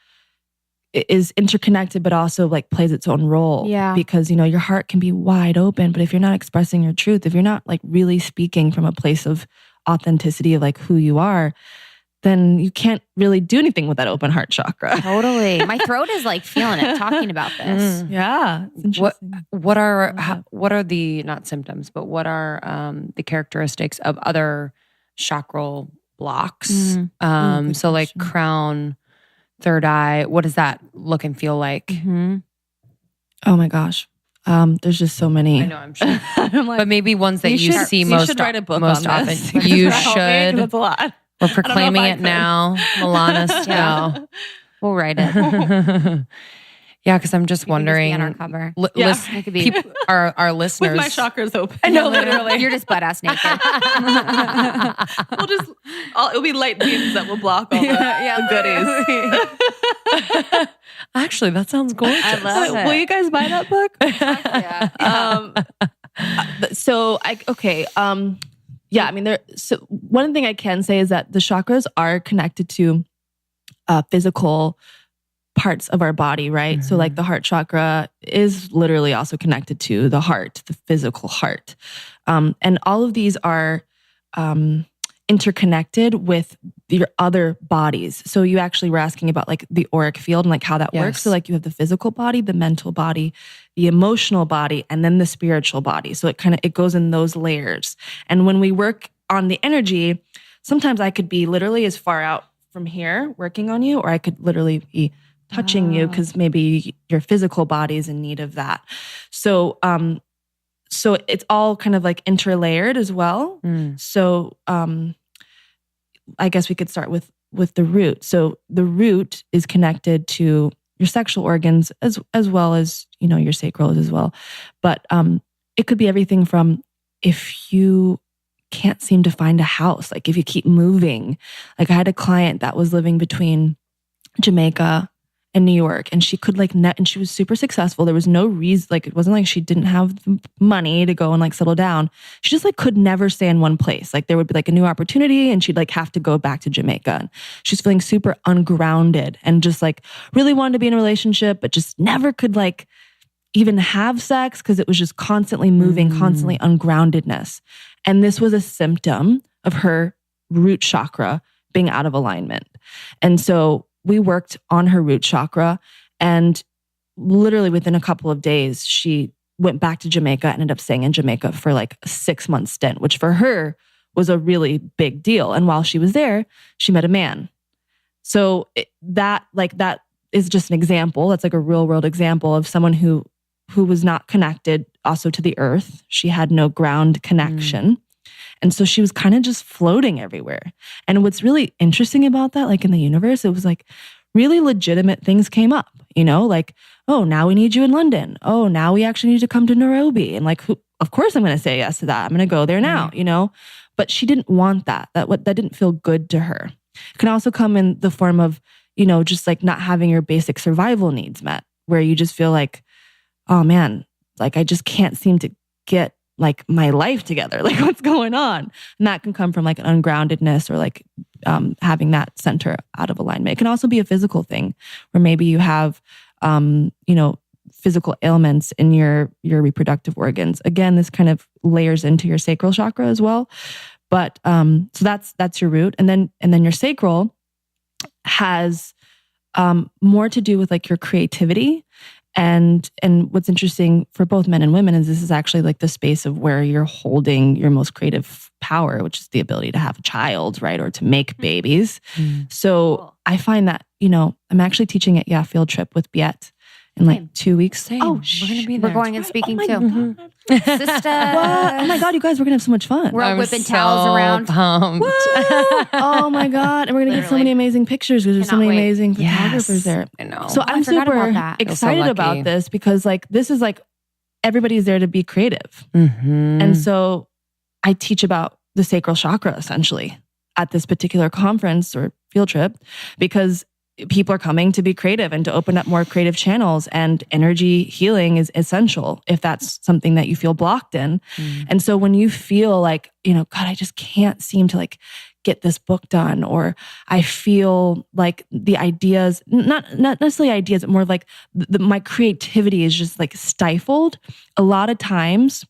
is interconnected, but also like plays its own role. Yeah. Because, your heart can be wide open, but if you're not expressing your truth, if you're not like really speaking from a place of authenticity of like who you are, then you can't really do anything with that open heart chakra. Totally. My throat is like feeling it talking about this. Yeah. What are the, not symptoms, but what are the characteristics of other chakral blocks? So like crown, third eye, what does that look and feel like? Oh my gosh. There's just so many. I know, I'm sure. But maybe ones that you see most, should write a book most on often. this. You should. That's a lot. We're proclaiming it now. Millana Snow. We'll write it. Yeah, because I'm just wondering. On our cover. It could be our listeners. With my chakras open. I know, literally. You're just butt ass naked. It'll be light beams that will block all the goodies. Actually, that sounds gorgeous. I love it. Will you guys buy that book? So one thing I can say is that the chakras are connected to physical parts of our body, right? So like the heart chakra is literally also connected to the heart, the physical heart. And all of these are interconnected with your other bodies. So you actually were asking about like the auric field and like how that works. So like you have the physical body, the mental body, the emotional body, and then the spiritual body. So it goes in those layers. And when we work on the energy, sometimes I could be literally as far out from here working on you, or I could literally be touching you because maybe your physical body is in need of that. So it's all kind of like interlayered as well. So I guess we could start with the root. So the root is connected to your sexual organs as well as, your sacral as well. But it could be everything from if you can't seem to find a house, like if you keep moving. Like I had a client that was living between Jamaica in New York, and she could and she was super successful. There was no reason, like it wasn't like she didn't have money to go and like settle down. She just like could never stay in one place. Like there would be like a new opportunity and she'd like have to go back to Jamaica. And she's feeling super ungrounded and just like really wanted to be in a relationship, but just never could like even have sex because it was just constantly moving, constantly ungroundedness. And this was a symptom of her root chakra being out of alignment. And so we worked on her root chakra, and literally within a couple of days, she went back to Jamaica, ended up staying in Jamaica for like a 6-month stint, which for her was a really big deal. And while she was there, she met a man. So that is just an example. That's like a real world example of someone who was not connected also to the earth. She had no ground connection. And so she was kind of just floating everywhere. And what's really interesting about that, like in the universe, it was like really legitimate things came up, like, oh, now we need you in London. Oh, now we actually need to come to Nairobi. And like, of course I'm going to say yes to that. I'm going to go there now, But she didn't want that. That didn't feel good to her. It can also come in the form of, just like not having your basic survival needs met, where you just feel like, oh man, like I just can't seem to get like my life together. Like what's going on? And that can come from like an ungroundedness or like having that center out of alignment. It can also be a physical thing where maybe you have, physical ailments in your reproductive organs. Again, this kind of layers into your sacral chakra as well. But so that's your root. And then your sacral has more to do with like your creativity. And what's interesting for both men and women is this is actually like the space of where you're holding your most creative power, which is the ability to have a child, right? Or to make babies. So cool. I find that, I'm actually teaching at field trip with Biet in like 2 weeks. Same. Oh, we're going to be there. We're going and speaking too. Sister. What? Oh my God, you guys, we're going to have so much fun. We're whipping towels around. Pumped. Oh my God. And we're going to get so many amazing pictures because there's so many amazing photographers there. I know. So I'm super excited about this because like, this is like, everybody's there to be creative. And so I teach about the sacral chakra essentially at this particular conference or field trip because people are coming to be creative and to open up more creative channels, and energy healing is essential if that's something that you feel blocked in. And so when you feel like, God, I just can't seem to like get this book done, or I feel like the ideas, not necessarily ideas, but more like my creativity is just like stifled a lot of times.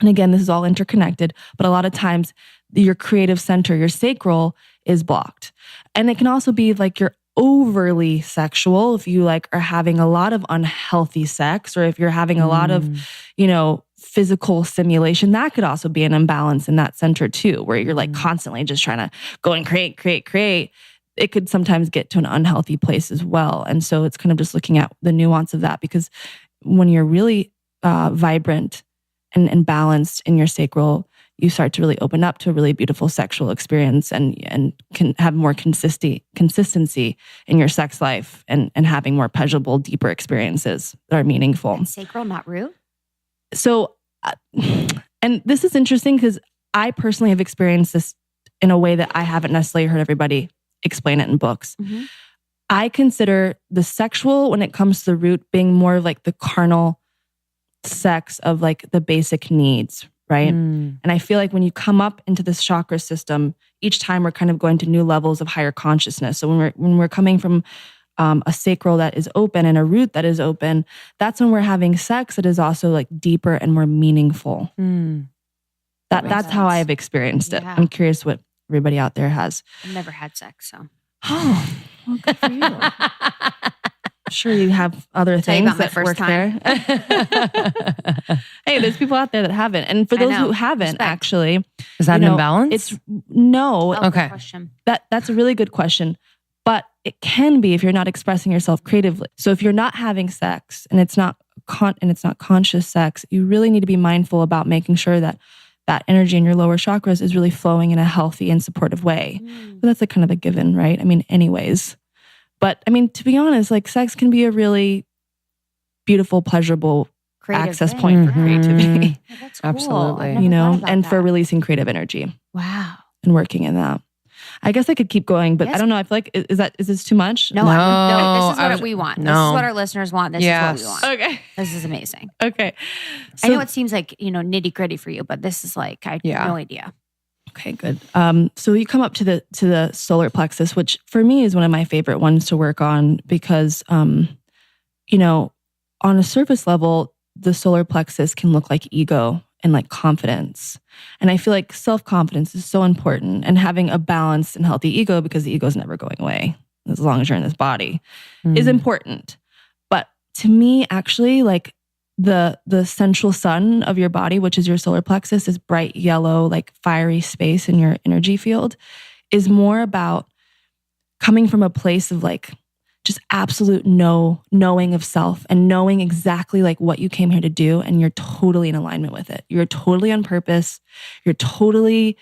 And again, this is all interconnected, but a lot of times your creative center, your sacral is blocked. And it can also be like you're overly sexual if you like are having a lot of unhealthy sex, or if you're having a lot of, physical stimulation, that could also be an imbalance in that center too, where you're like constantly just trying to go and create. It could sometimes get to an unhealthy place as well. And so it's kind of just looking at the nuance of that, because when you're really vibrant and balanced in your sacral, you start to really open up to a really beautiful sexual experience and can have more consistency in your sex life and having more pleasurable, deeper experiences that are meaningful. And sacral, not root? So, and this is interesting because I personally have experienced this in a way that I haven't necessarily heard everybody explain it in books. I consider the sexual, when it comes to the root, being more of like the carnal sex of like the basic needs, right? And I feel like when you come up into this chakra system, each time we're kind of going to new levels of higher consciousness. So when we're coming from a sacral that is open and a root that is open, that's when we're having sex that is also like deeper and more meaningful. That's how I've experienced it. I'm curious what everybody out there has. I've never had sex, so. Oh, well, good for you. Sure, you have other things that work there. Hey, there's people out there that haven't, and for those who haven't, actually, is that an imbalance? It's no. Okay, that's a really good question, but it can be if you're not expressing yourself creatively. So if you're not having sex and it's not conscious sex, you really need to be mindful about making sure that that energy in your lower chakras is really flowing in a healthy and supportive way. But that's a kind of a given, right? I mean, anyways. But I mean, to be honest, like sex can be a really beautiful, pleasurable access point for creativity. Yeah, that's cool. Absolutely. And for releasing creative energy. Wow. And working in that. I guess I could keep going, but I don't know. I feel like, is this too much? No, this is what we want. This is what our listeners want. This is what we want. Okay. This is amazing. Okay. So, I know it seems like, nitty gritty for you, but this is like, I have no idea. Okay, good. So you come up to the solar plexus, which for me is one of my favorite ones to work on because, on a surface level, the solar plexus can look like ego and like confidence. And I feel like self-confidence is so important, and having a balanced and healthy ego, because the ego is never going away as long as you're in this body, is important. But to me, actually, like the central sun of your body, which is your solar plexus, is bright yellow, like fiery space in your energy field, is more about coming from a place of like just absolute knowing of self and knowing exactly like what you came here to do, and you're totally in alignment with it. You're totally on purpose. You're totally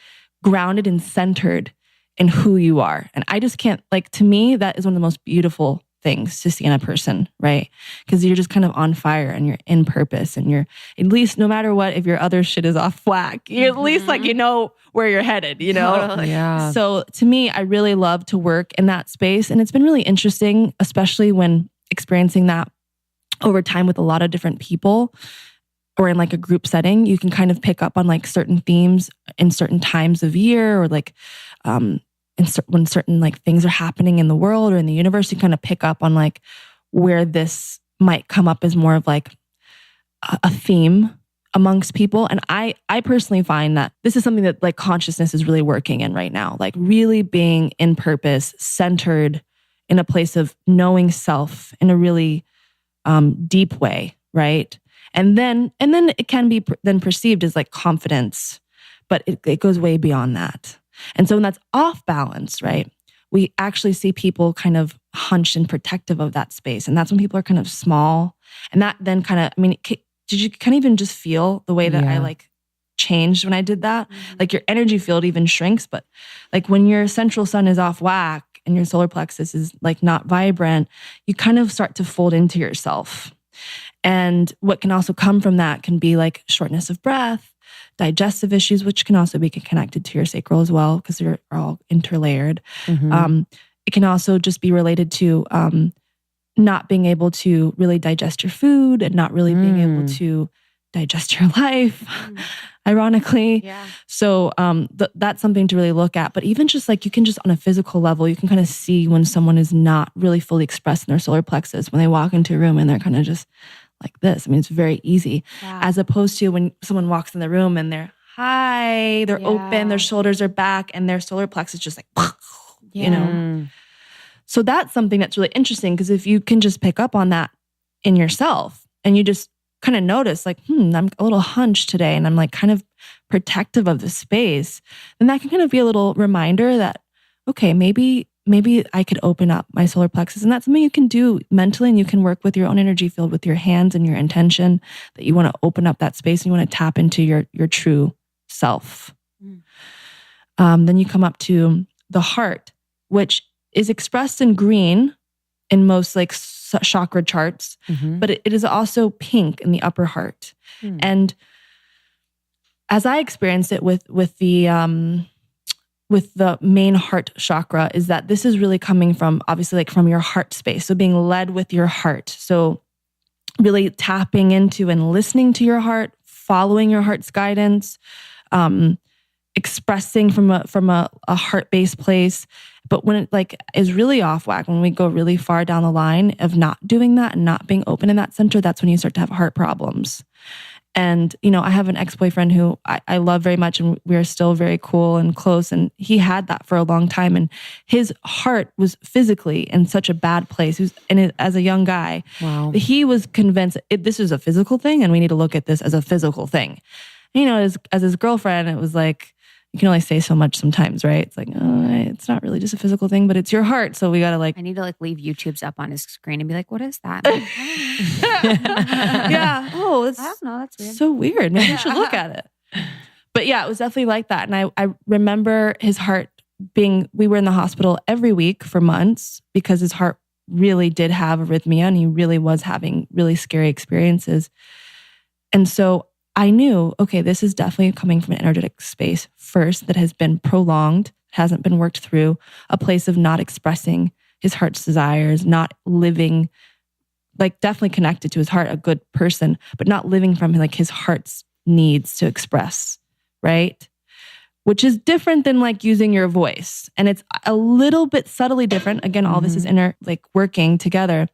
grounded and centered in who you are. And I just can't, like, to me, that is one of the most beautiful things to see in a person, right? Because you're just kind of on fire and you're in purpose, and you're at least, no matter what, if your other shit is off whack, you're at least like, you know where you're headed, you know? Totally. Yeah. So to me, I really love to work in that space. And it's been really interesting, especially when experiencing that over time with a lot of different people, or in like a group setting. You can kind of pick up on like certain themes in certain times of year, or like, when certain like things are happening in the world or in the universe, you kind of pick up on like where this might come up as more of like a theme amongst people. And I personally find that this is something that like consciousness is really working in right now, like really being in purpose, centered in a place of knowing self in a really deep way, right? And then it can be then perceived as like confidence, but it goes way beyond that. And so when that's off balance, right, we actually see people kind of hunched and protective of that space. And that's when people are kind of small. And that then kind of, I mean, did you kind of even just feel the way that I like changed when I did that? Mm-hmm. Like your energy field even shrinks, but like when your central sun is off whack and your solar plexus is like not vibrant, you kind of start to fold into yourself. And what can also come from that can be like shortness of breath, digestive issues, which can also be connected to your sacral as well, because they're all interlayered. Mm-hmm. It can also just be related to not being able to really digest your food and not really being able to digest your life, ironically. Yeah. So that's something to really look at. But even just like, you can just on a physical level, you can kind of see when someone is not really fully expressed in their solar plexus, when they walk into a room and they're kind of just like this. I mean, it's very easy. Wow. As opposed to when someone walks in the room and they're open, their shoulders are back, and their solar plexus just like, you know? So that's something that's really interesting, because if you can just pick up on that in yourself and you just kind of notice like, I'm a little hunched today and I'm like kind of protective of the space, then that can kind of be a little reminder that, okay, maybe I could open up my solar plexus. And that's something you can do mentally, and you can work with your own energy field with your hands and your intention that you want to open up that space and you want to tap into your true self. Then you come up to the heart, which is expressed in green in most like chakra charts, but it is also pink in the upper heart. And as I experienced it with the main heart chakra, is that this is really coming from, obviously, like from your heart space. So being led with your heart. So really tapping into and listening to your heart, following your heart's guidance, expressing from a heart-based place. But when it like is really off whack, when we go really far down the line of not doing that and not being open in that center, that's when you start to have heart problems. And, you know, I have an ex-boyfriend who I love very much, and we are still very cool and close. And he had that for a long time. And his heart was physically in such a bad place. As a young guy, wow. He was convinced this is a physical thing and we need to look at this as a physical thing. And, you know, as his girlfriend, it was like, you can only say so much sometimes, right? It's like, it's not really just a physical thing, but it's your heart. So we got to like... I need to like leave YouTube's up on his screen and be like, what is that? Yeah. Oh, I don't know. That's weird. So weird. Maybe you should look at it. But yeah, it was definitely like that. And I remember his heart we were in the hospital every week for months because his heart really did have arrhythmia and he really was having really scary experiences. And so I knew, okay, this is definitely coming from an energetic space first that has been prolonged, hasn't been worked through, a place of not expressing his heart's desires, not living, like definitely connected to his heart, a good person, but not living from like his heart's needs to express, right? Which is different than like using your voice. And it's a little bit subtly different. Again, all this is working together,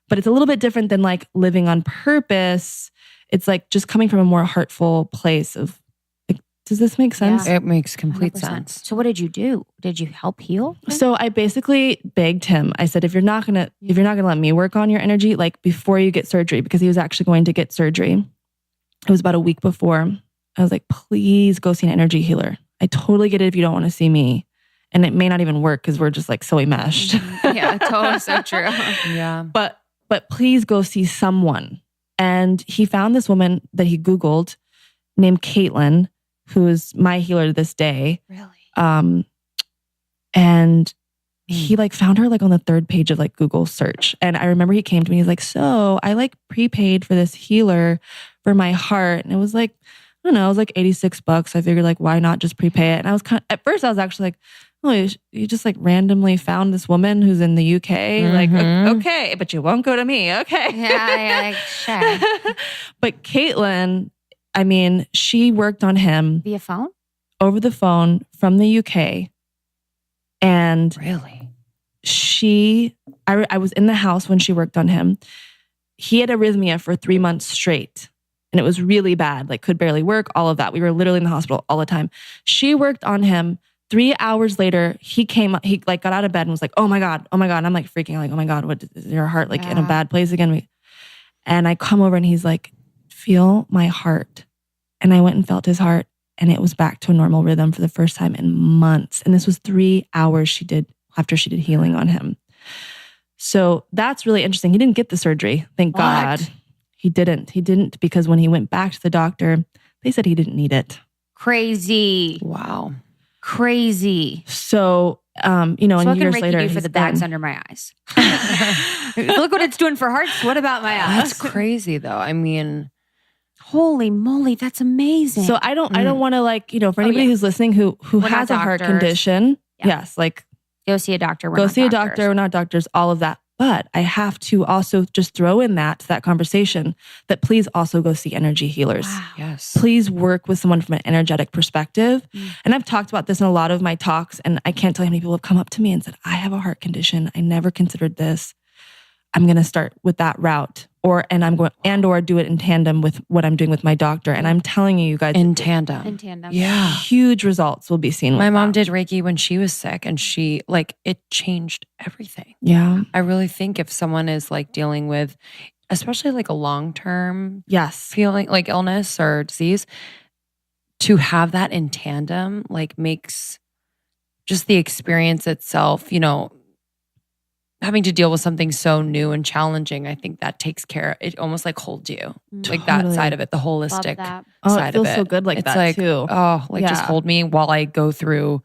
but it's a little bit different than like living on purpose. It's like just coming from a more heartful place of like, does this make sense? Yeah. It makes complete 100%. sense. So what did you do? Did you help heal? So I basically begged him. I said, if you're not gonna let me work on your energy, like before you get surgery, because he was actually going to get surgery. It was about a week before. I was like, please go see an energy healer. I totally get it if you don't want to see me. And it may not even work because we're just like so enmeshed. Yeah, totally so true. Yeah. But please go see someone. And he found this woman that he Googled named Caitlin, who is my healer to this day. Really? And he like found her like on the third page of like Google search. And I remember he came to me, he's like, so I like prepaid for this healer for my heart. And it was like, I don't know, it was like $86. I figured like, why not just prepay it? And I was at first I was actually like, oh, you just like randomly found this woman who's in the UK. Like, okay, but you won't go to me. Okay. Yeah, sure. But Caitlin, I mean, she worked on him Via phone? over the phone from the UK. And Really? I was in the house when she worked on him. He had arrhythmia for 3 months straight. And it was really bad, like could barely work, all of that. We were literally in the hospital all the time. She worked on him. 3 hours later, he like got out of bed and was like, oh my God. And I'm like freaking like, oh my God, what is your heart like in a bad place again? And I come over and he's like, feel my heart. And I went and felt his heart and it was back to a normal rhythm for the first time in months. And this was 3 hours after she did healing on him. So that's really interesting. He didn't get the surgery. Thank God. He didn't because when he went back to the doctor, they said he didn't need it. Crazy. Wow. Crazy. So, and years later, do for the bags under my eyes. Look what it's doing for hearts. What about my eyes? That's crazy though. I mean, holy moly, that's amazing. So I don't want to like, for anybody who's listening who has a heart condition, yes, like go see a doctor. We're not doctors, all of that. But I have to also just throw in that conversation that please also go see energy healers. Wow. yes. Please work with someone from an energetic perspective. And I've talked about this in a lot of my talks, and I can't tell you how many people have come up to me and said, I have a heart condition. I never considered this. I'm going to start with that route or do it in tandem with what I'm doing with my doctor. And I'm telling you guys. In tandem. Yeah. Huge results will be seen. My mom did Reiki when she was sick and it changed everything. Yeah. I really think if someone is like dealing with, especially like a long-term feeling like illness or disease, to have that in tandem, like makes just the experience itself, having to deal with something so new and challenging, I think that takes care. It almost like holds you, like that side of it, the holistic side of it. It feels so good like it's that like, too. Just hold me while I go through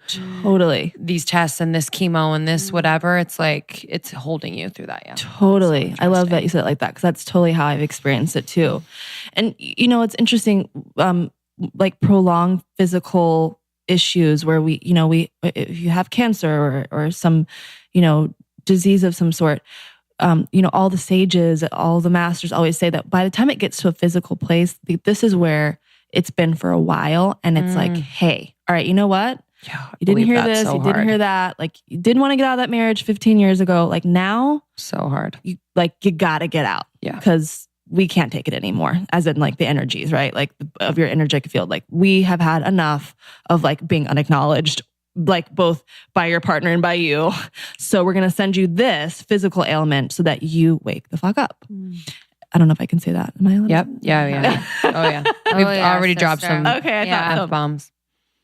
these tests and this chemo and this whatever. It's like it's holding you through that. Yeah, totally. I love that you said it like that because that's totally how I've experienced it too. And it's interesting, like prolonged physical issues where we if you have cancer or some disease of some sort, all the sages, all the masters always say that by the time it gets to a physical place, this is where it's been for a while. And it's like, hey, all right, you know what? Yeah, you didn't hear this, you didn't hear that. Like you didn't want to get out of that marriage 15 years ago. Like now, so hard. You got to get out. Yeah. Because we can't take it anymore, as in like the energies, right? Like of your energetic field. Like we have had enough of like being unacknowledged, like both by your partner and by you. So we're going to send you this physical ailment so that you wake the fuck up. I don't know if I can say that. Am I allowed? Yep. Yeah. Oh yeah. We've already dropped some F-bombs.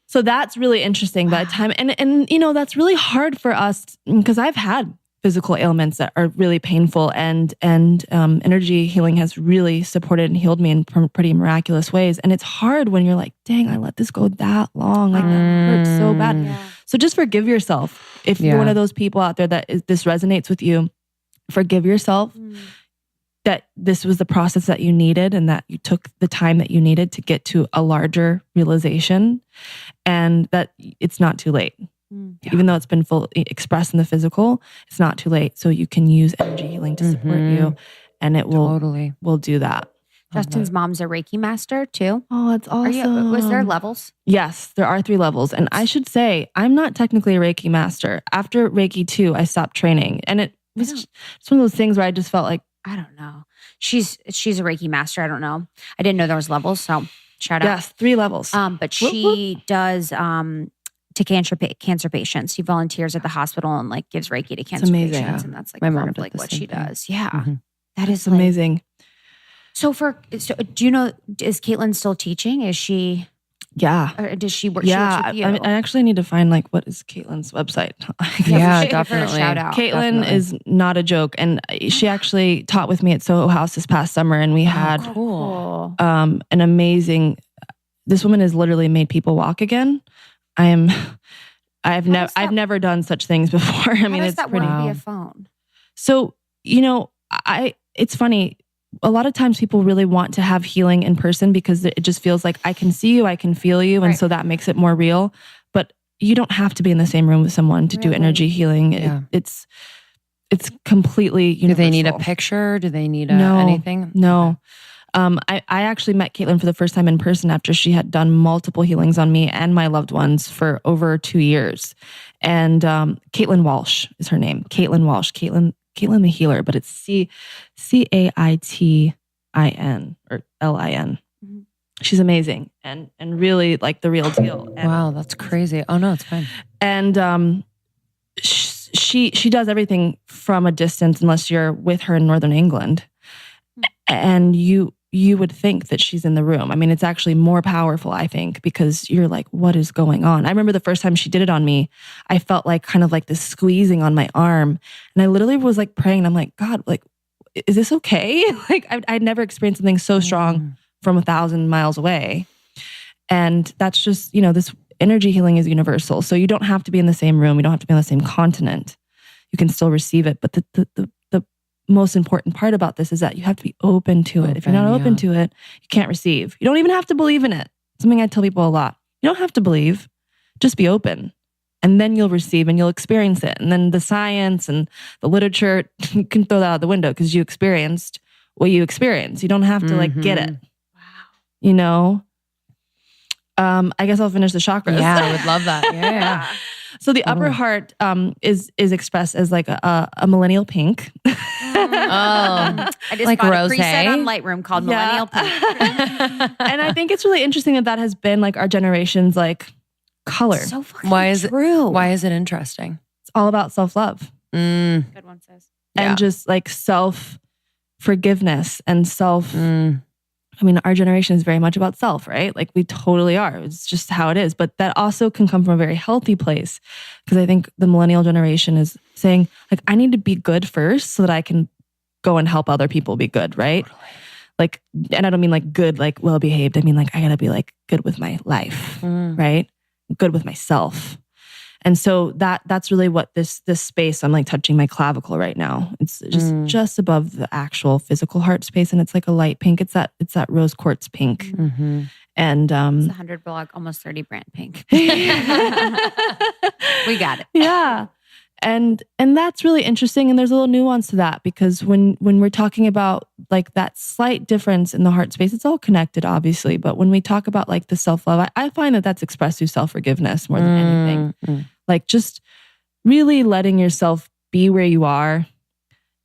So that's really interesting by the time. And that's really hard for us because I've had physical ailments that are really painful and energy healing has really supported and healed me in pretty miraculous ways. And it's hard when you're like, dang, I let this go that long. Like that hurts so bad. Yeah. So just forgive yourself. If you're one of those people out there that this resonates with you, forgive yourself that this was the process that you needed and that you took the time that you needed to get to a larger realization and that it's not too late. Yeah. Even though it's been expressed in the physical, it's not too late. So you can use energy healing to support you and it will do that. Justin's mom's a Reiki master too. Oh, that's awesome. Was there levels? Yes, there are 3 levels. And I should say, I'm not technically a Reiki master. After Reiki 2, I stopped training. And it was just one of those things where I just felt like, I don't know. She's a Reiki master. I don't know. I didn't know there was levels. So shout out. Yes, 3 levels. But she does to cancer patients. She volunteers at the hospital and like gives Reiki to cancer patients. And that's like my part mom of like what she does. Yeah. Mm-hmm. That is amazing. So do you know, is Caitlin still teaching? Is she? Yeah. Or does she work? Yeah. She works with you? I actually need to find like, what is Caitlin's website? Yeah, definitely. Shout out. Caitlin is not a joke. And she actually taught with me at Soho House this past summer. And we had an amazing, this woman has literally made people walk again. I've never done such things before. I mean, it's that pretty. work via phone? So, it's funny. A lot of times people really want to have healing in person because it just feels like I can see you, I can feel you. And so that makes it more real. But you don't have to be in the same room with someone to do energy healing. Yeah. It's completely universal. Do they need a picture? Do they need anything? No. I actually met Caitlin for the first time in person after she had done multiple healings on me and my loved ones for over 2 years. And Caitlin Walsh is her name. Caitlin Walsh. Caitlin the Healer, but it's Caitin or LIN. Mm-hmm. She's amazing and really like the real deal. And, wow, that's crazy. Oh no, it's fine. And she does everything from a distance unless you're with her in Northern England. And you would think that she's in the room. I mean, it's actually more powerful, I think, because you're like, what is going on? I remember the first time she did it on me, I felt like kind of like this squeezing on my arm. And I literally was like praying. I'm like, God, like, is this okay? Like I'd never experienced something so strong from 1,000 miles away. And that's just, this energy healing is universal. So you don't have to be in the same room. You don't have to be on the same continent. You can still receive it. But the most important part about this is that you have to be open to it. If you're not open to it, you can't receive. You don't even have to believe in it. Something I tell people a lot. You don't have to believe. Just be open. And then you'll receive and you'll experience it. And then the science and the literature, you can throw that out the window because you experienced what you experienced. You don't have to get it. Wow. I guess I'll finish the chakras. Yeah, I would love that. Yeah. So the upper heart is expressed as like a millennial pink. I just like bought rose. a preset on Lightroom called Millennial Pink. And I think it's really interesting that has been like our generation's like color. So fucking true. Why is it interesting? It's all about self-love. Good one says. And just like self-forgiveness and I mean, our generation is very much about self, right? Like we totally are. It's just how it is. But that also can come from a very healthy place. Because I think the millennial generation is saying, like, I need to be good first so that I can go and help other people be good, right? Totally. Like, and I don't mean like good, like well-behaved. I mean, like, I gotta be like good with my life, right? Good with myself. And so that's really what this space, I'm like touching my clavicle right now. It's just above the actual physical heart space. And it's like a light pink. It's that rose quartz pink. Mm-hmm. And it's 100 block, almost 30 brand pink. We got it. Yeah. And that's really interesting. And there's a little nuance to that because when we're talking about like that slight difference in the heart space, it's all connected, obviously. But when we talk about like the self-love, I find that that's expressed through self-forgiveness more than anything. Like just really letting yourself be where you are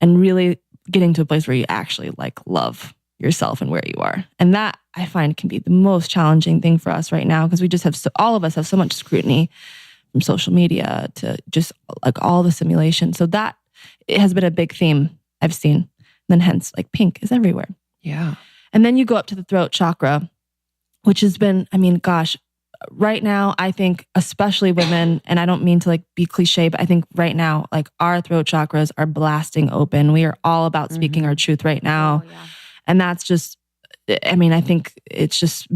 and really getting to a place where you actually like love yourself and where you are. And that I find can be the most challenging thing for us right now because we just have all of us have so much scrutiny from social media to just like all the simulation. So that it has been a big theme I've seen. And then hence like pink is everywhere. Yeah. And then you go up to the throat chakra, which has been, I mean, gosh, right now, I think especially women, and I don't mean to like be cliche, but I think right now, like our throat chakras are blasting open. We are all about speaking our truth right now. Oh, yeah. And that's just, I mean, I think it's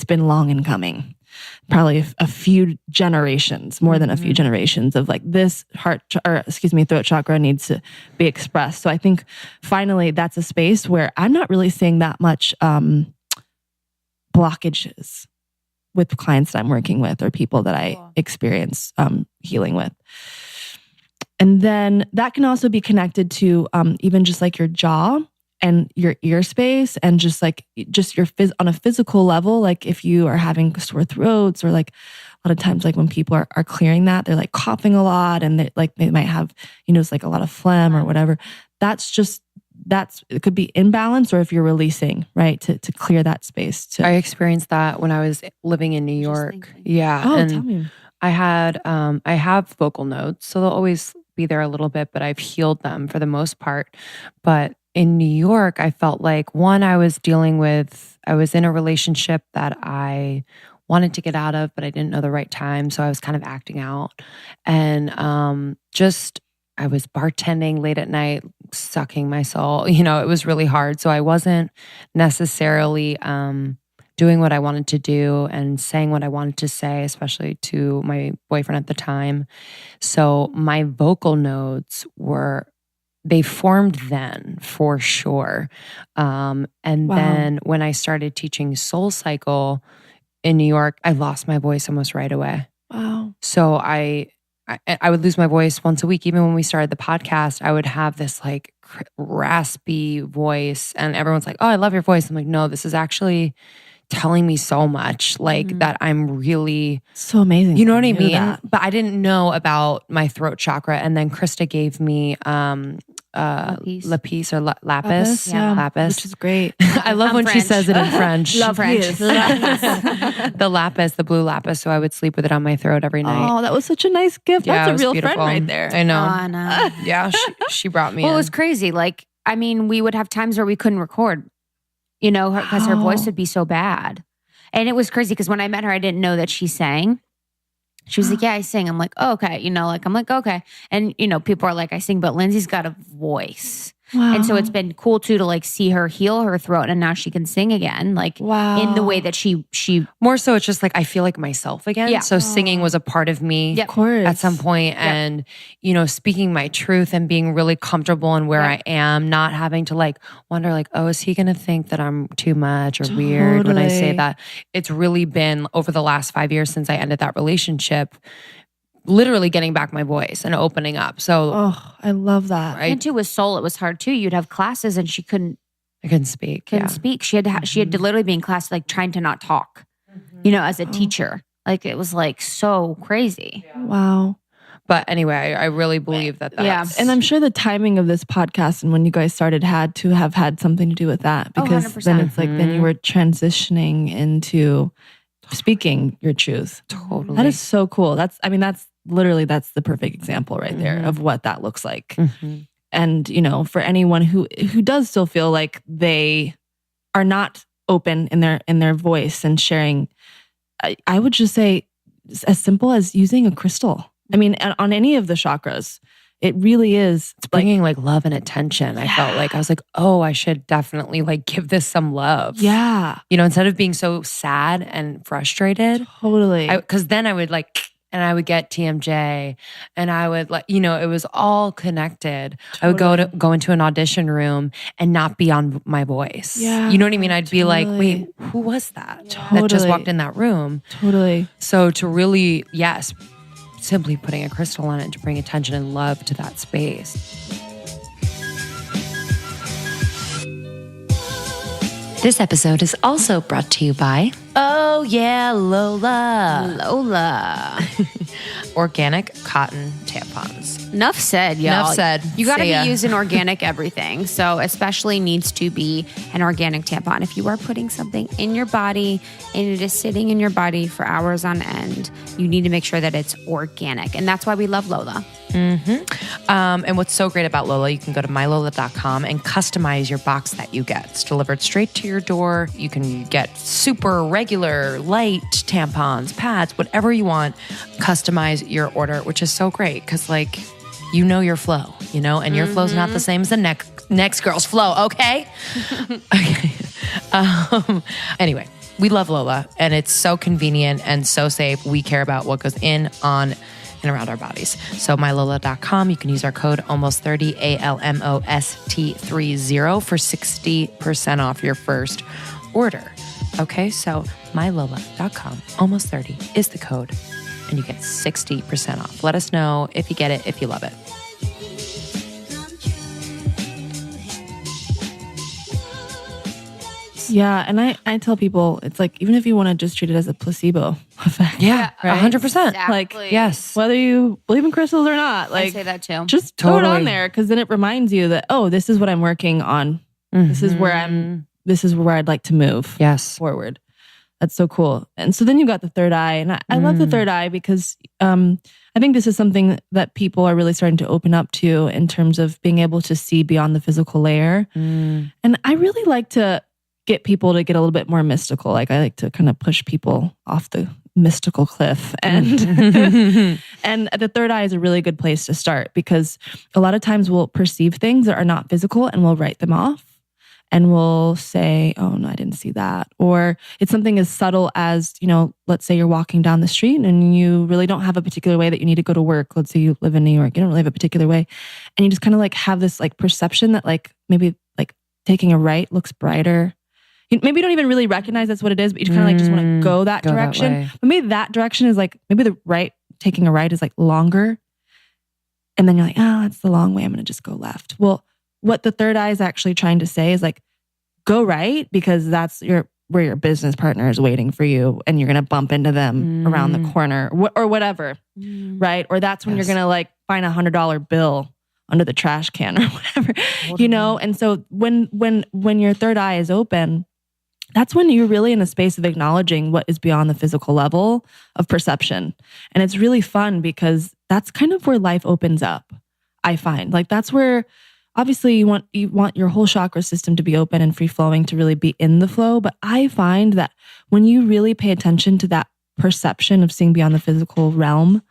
been long in coming. Probably a few generations, more than a few generations of like this throat chakra needs to be expressed. So I think finally that's a space where I'm not really seeing that much blockages with clients that I'm working with or people that I experience healing with. And then that can also be connected to even just like your jaw and your ear space and just your on a physical level. Like if you are having sore throats or like a lot of times like when people are clearing that, they're like coughing a lot and they might have, it's like a lot of phlegm or whatever. It could be imbalance or if you're releasing, right? To clear that space. I experienced that when I was living in New York. Yeah. Oh, and tell me. I have vocal nodes, so they'll always be there a little bit, but I've healed them for the most part. But in New York, I felt like I was in a relationship that I wanted to get out of, but I didn't know the right time. So I was kind of acting out and I was bartending late at night, sucking my soul. It was really hard. So I wasn't necessarily doing what I wanted to do and saying what I wanted to say, especially to my boyfriend at the time. So my vocal nodes they formed then for sure. And then when I started teaching Soul Cycle in New York, I lost my voice almost right away. Wow. So I would lose my voice once a week. Even when we started the podcast, I would have this like raspy voice and everyone's like, oh, I love your voice. I'm like, no, this is actually telling me so much, like that I'm really so amazing. You know what I mean? That. But I didn't know about my throat chakra. And then Krista gave me lapis or lapis. Yeah. Lapis. Which is great. I love when French. she says it in French. Love French. The lapis, the blue lapis. So I would sleep with it on my throat every night. Oh, that was such a nice gift. Yeah, it That's was a real beautiful. friend right there. I know. Oh, no. Yeah, she brought me Well, in. it was crazy. Like, I mean, we would have times where we couldn't record, you know, because her voice would be so bad. And it was crazy because when I met her, I didn't know that she sang. She was like, yeah, I sing. I'm like, oh, okay. You know, like, I'm like, okay. And, you know, people are like, I sing, but Lindsay's got a voice. Wow. And so it's been cool too to like see her heal her throat and now she can sing again. Like in the way that she more so it's just like I feel like myself again. Yeah. So singing was a part of me Of course. at some point. And, you know, speaking my truth and being really comfortable in where I am, not having to like wonder like, oh, is he going to think that I'm too much or weird when I say Totally. that? It's really been over the last 5 years since I ended that relationship, literally getting back my voice and opening up. So Oh, I love that. right, and too with Soul, it was hard too. You'd have classes and she couldn't I couldn't speak. speak. She had to literally be in class like trying to not talk, you know, as a teacher. Like it was like so crazy. Wow. But anyway, I really believe that that's... And I'm sure the timing of this podcast and when you guys started had to have had something to do with that because 100%. then it's like then you were transitioning into speaking your truth. Totally. That is so cool. That's literally the perfect example right there of what that looks like. And, you know, for anyone who does still feel like they are not open in their voice and sharing, I would just say as simple as using a crystal. I mean, on any of the chakras, it really is. It's bringing like love and attention. I felt like I was like, oh, I should definitely like give this some love. Yeah. You know, instead of being so sad and frustrated. Totally. Because then I would like, and I would get TMJ and I would like, you know, it was all connected. I would go into an audition room and not be on my voice. Yeah, You know what I mean? I'd be like, wait, who was that? That just walked in that room. Totally. So to really, yes, simply putting a crystal on it to bring attention and love to that space. This episode is also brought to you by Oh yeah, Lola. Lola. Organic cotton tampons. Enough said, y'all. Enough said. You got to See ya. be using organic everything. So especially needs to be an organic tampon. If you are putting something in your body and it is sitting in your body for hours on end, you need to make sure that it's organic. And that's why we love Lola. And what's so great about Lola, you can go to mylola.com and customize your box that you get. It's delivered straight to your door. You can get super regular, light tampons, pads, whatever you want. Customize your order, which is so great because like, you know your flow, you know, and your flow's not the same as the next girl's flow, okay? Okay. Anyway, we love Lola and it's so convenient and so safe. We care about what goes in, on, and around our bodies. So mylola.com, you can use our code almost30, ALMOST30 for 60% off your first order. Okay, so mylola.com, almost30 is the code, and you get 60% off. Let us know if you get it, if you love it. Yeah. And I tell people, it's like, even if you want to just treat it as a placebo effect. Yeah, right? 100%. Like, Yes. whether you believe in crystals or not, I like say that too. just throw it Totally. on there because then it reminds you that, oh, this is what I'm working on. This is where I'd like to move Yes. forward. That's so cool. And so then you got the third eye. And I love the third eye because I think this is something that people are really starting to open up to in terms of being able to see beyond the physical layer. And I really like to get people to get a little bit more mystical. Like I like to kind of push people off the mystical cliff. And and the third eye is a really good place to start because a lot of times we'll perceive things that are not physical and we'll write them off. and we'll say, oh no, I didn't see that. Or it's something as subtle as, let's say you're walking down the street and you really don't have a particular way that you need to go to work. Let's say you live in New York, you don't really have a particular way. And you just kind of like have this like perception that like maybe like taking a right looks brighter. Maybe you don't even really recognize that's what it is, but you kind of like just want to go that direction. But maybe that direction is like, maybe the right, taking a right is like longer. And then you're like, oh, that's the long way. I'm going to just go left. Well, what the third eye is actually trying to say is like, go right, because that's where your business partner is waiting for you and you're going to bump into them around the corner or whatever, right? Or that's when you're going to like find $100 bill under the trash can or whatever, And so when your third eye is open, that's when you're really in a space of acknowledging what is beyond the physical level of perception. And it's really fun because that's kind of where life opens up, I find. Like that's where obviously you want your whole chakra system to be open and free flowing to really be in the flow. But I find that when you really pay attention to that perception of seeing beyond the physical realm,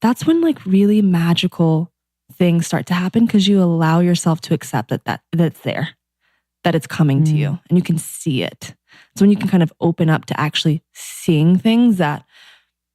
that's when like really magical things start to happen because you allow yourself to accept that it's there, that it's coming to you and you can see it. So when you can kind of open up to actually seeing things that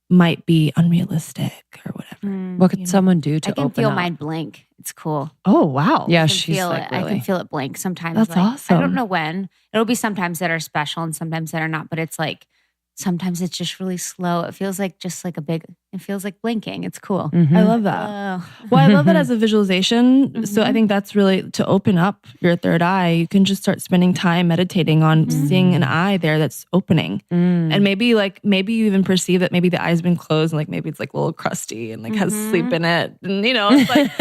might be unrealistic or whatever. What could someone do to open up? I can feel mine blink. It's cool. Oh, wow. Yeah, she's like really. I can feel it blink sometimes. That's awesome. I don't know when. It'll be sometimes that are special and sometimes that are not, but it's like, sometimes it's just really slow. It feels like just like it feels like blinking. It's cool. I love that. Well, I love that as a visualization. So I think that's really to open up your third eye. You can just start spending time meditating on seeing an eye there that's opening. And maybe you even perceive that maybe the eye's been closed and like maybe it's like a little crusty and like has sleep in it. And it's like,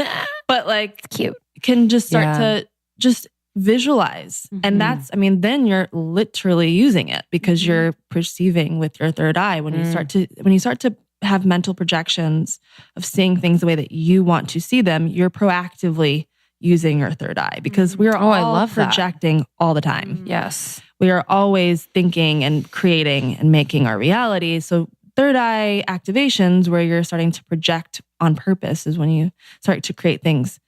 but like it's cute. Can just start to just visualize. And then you're literally using it because you're perceiving with your third eye. When you start to have mental projections of seeing things the way that you want to see them, you're proactively using your third eye because we are all projecting all the time. Yes. We are always thinking and creating and making our reality. So third eye activations where you're starting to project on purpose is when you start to create things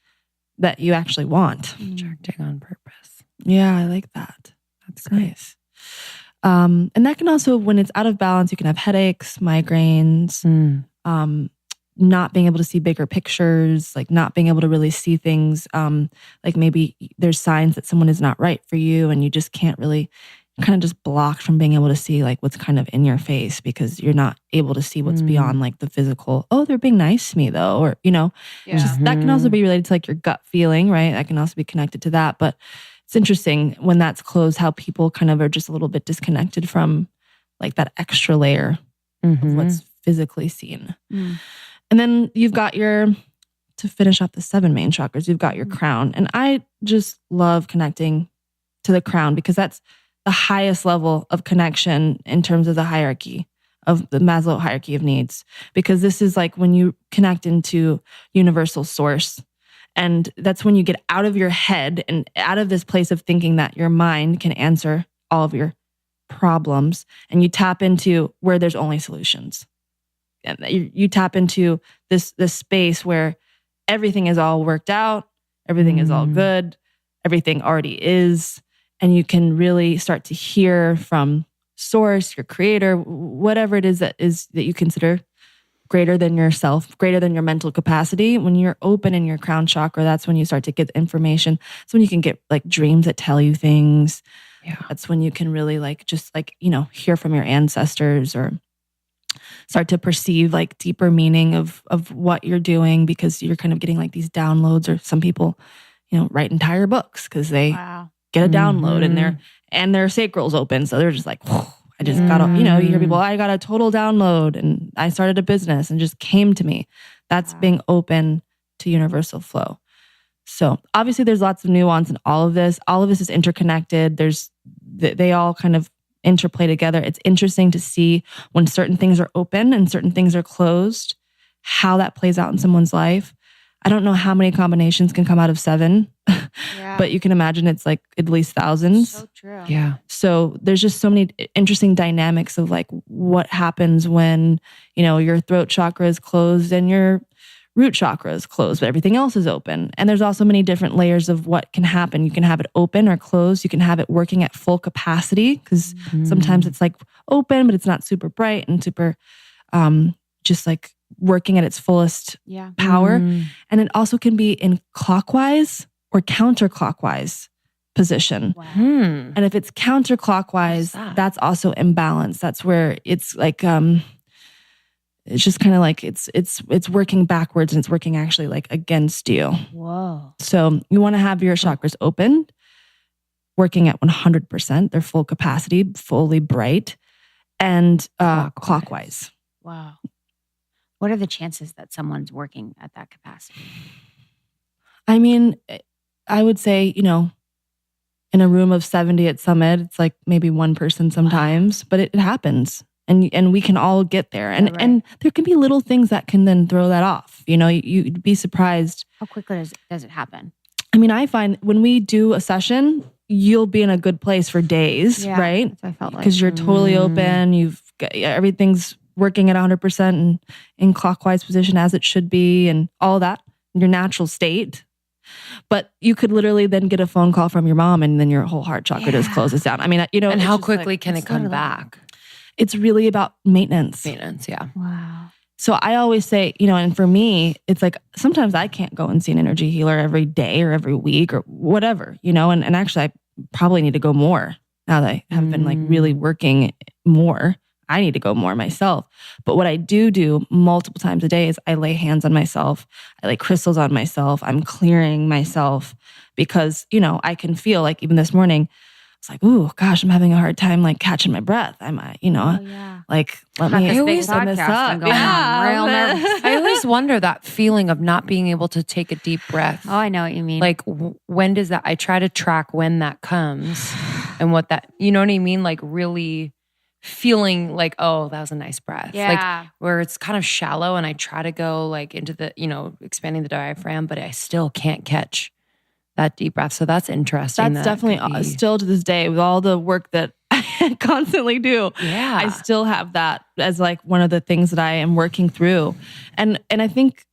that you actually want. Projecting on purpose. Yeah, I like that. That's nice. And that can also, when it's out of balance, you can have headaches, migraines, not being able to see bigger pictures, like not being able to really see things. Like maybe there's signs that someone is not right for you and you just can't really, kind of just blocked from being able to see like what's kind of in your face because you're not able to see what's beyond like the physical. Oh, they're being nice to me though. Or, that can also be related to like your gut feeling, right? That can also be connected to that. But it's interesting when that's closed, how people kind of are just a little bit disconnected from like that extra layer of what's physically seen. And then you've got to finish up the 7 main chakras, you've got your crown. And I just love connecting to the crown because that's the highest level of connection in terms of the hierarchy of the Maslow hierarchy of needs, because this is like when you connect into universal source. And that's when you get out of your head and out of this place of thinking that your mind can answer all of your problems. And you tap into where there's only solutions. And you tap into this space where everything is all worked out. Everything is all good. Everything already is. And you can really start to hear from source, your creator, whatever it is that you consider greater than yourself, greater than your mental capacity. When you're open in your crown chakra, that's when you start to get information. That's when you can get like dreams that tell you things. Yeah. That's when you can really hear from your ancestors or start to perceive like deeper meaning of what you're doing, because you're kind of getting like these downloads. Or some people, write entire books because they get a download and their sacral's open. So they're just like, I just got a, you hear people, I got a total download and I started a business and just came to me. That's being open to universal flow. So obviously there's lots of nuance in all of this. All of this is interconnected. They all kind of interplay together. It's interesting to see when certain things are open and certain things are closed, how that plays out in someone's life. I don't know how many combinations can come out of 7, but you can imagine it's like at least thousands. So true. Yeah. So there's just so many interesting dynamics of like what happens when, your throat chakra is closed and your root chakra is closed, but everything else is open. And there's also many different layers of what can happen. You can have it open or closed. You can have it working at full capacity because sometimes it's like open, but it's not super bright and super just like working at its fullest power. And it also can be in clockwise or counterclockwise position. Wow. And if it's counterclockwise, that's also imbalance. That's where it's like it's just kind of like it's working backwards and it's working actually like against you. Whoa. So you want to have your chakras open, working at 100%, their full capacity, fully bright, and clockwise. Wow. What are the chances that someone's working at that capacity? I mean, I would say, in a room of 70 at Summit, it's like maybe one person sometimes, but it happens. And we can all get there. And and there can be little things that can then throw that off. You'd be surprised. How quickly does it happen? I mean, I find when we do a session, you'll be in a good place for days, right? That's what I felt like. Because you're totally open. You've got, everything's working at 100% and in clockwise position as it should be and all that, your natural state. But you could literally then get a phone call from your mom and then your whole heart chakra just closes down. I mean, and how quickly can it come back? It's really about maintenance. Maintenance, yeah. Wow. So I always say, and for me, it's like sometimes I can't go and see an energy healer every day or every week or whatever, and actually I probably need to go more now that I have been like really working more. I need to go more myself. But what I do multiple times a day is I lay hands on myself. I lay crystals on myself. I'm clearing myself because, I can feel like even this morning, it's like, ooh, gosh, I'm having a hard time like catching my breath. Like, let me always sum this up. Real nervous. I always wonder that feeling of not being able to take a deep breath. Oh, I know what you mean. Like, when does that, I try to track when that comes and what that, you know what I mean? Like really feeling like, oh, that was a nice breath. Yeah. Like where it's kind of shallow and I try to go like into the, expanding the diaphragm, but I still can't catch that deep breath. So that's interesting. That's definitely still to this day with all the work that I constantly do. Yeah. I still have that as like one of the things that I am working through. And I think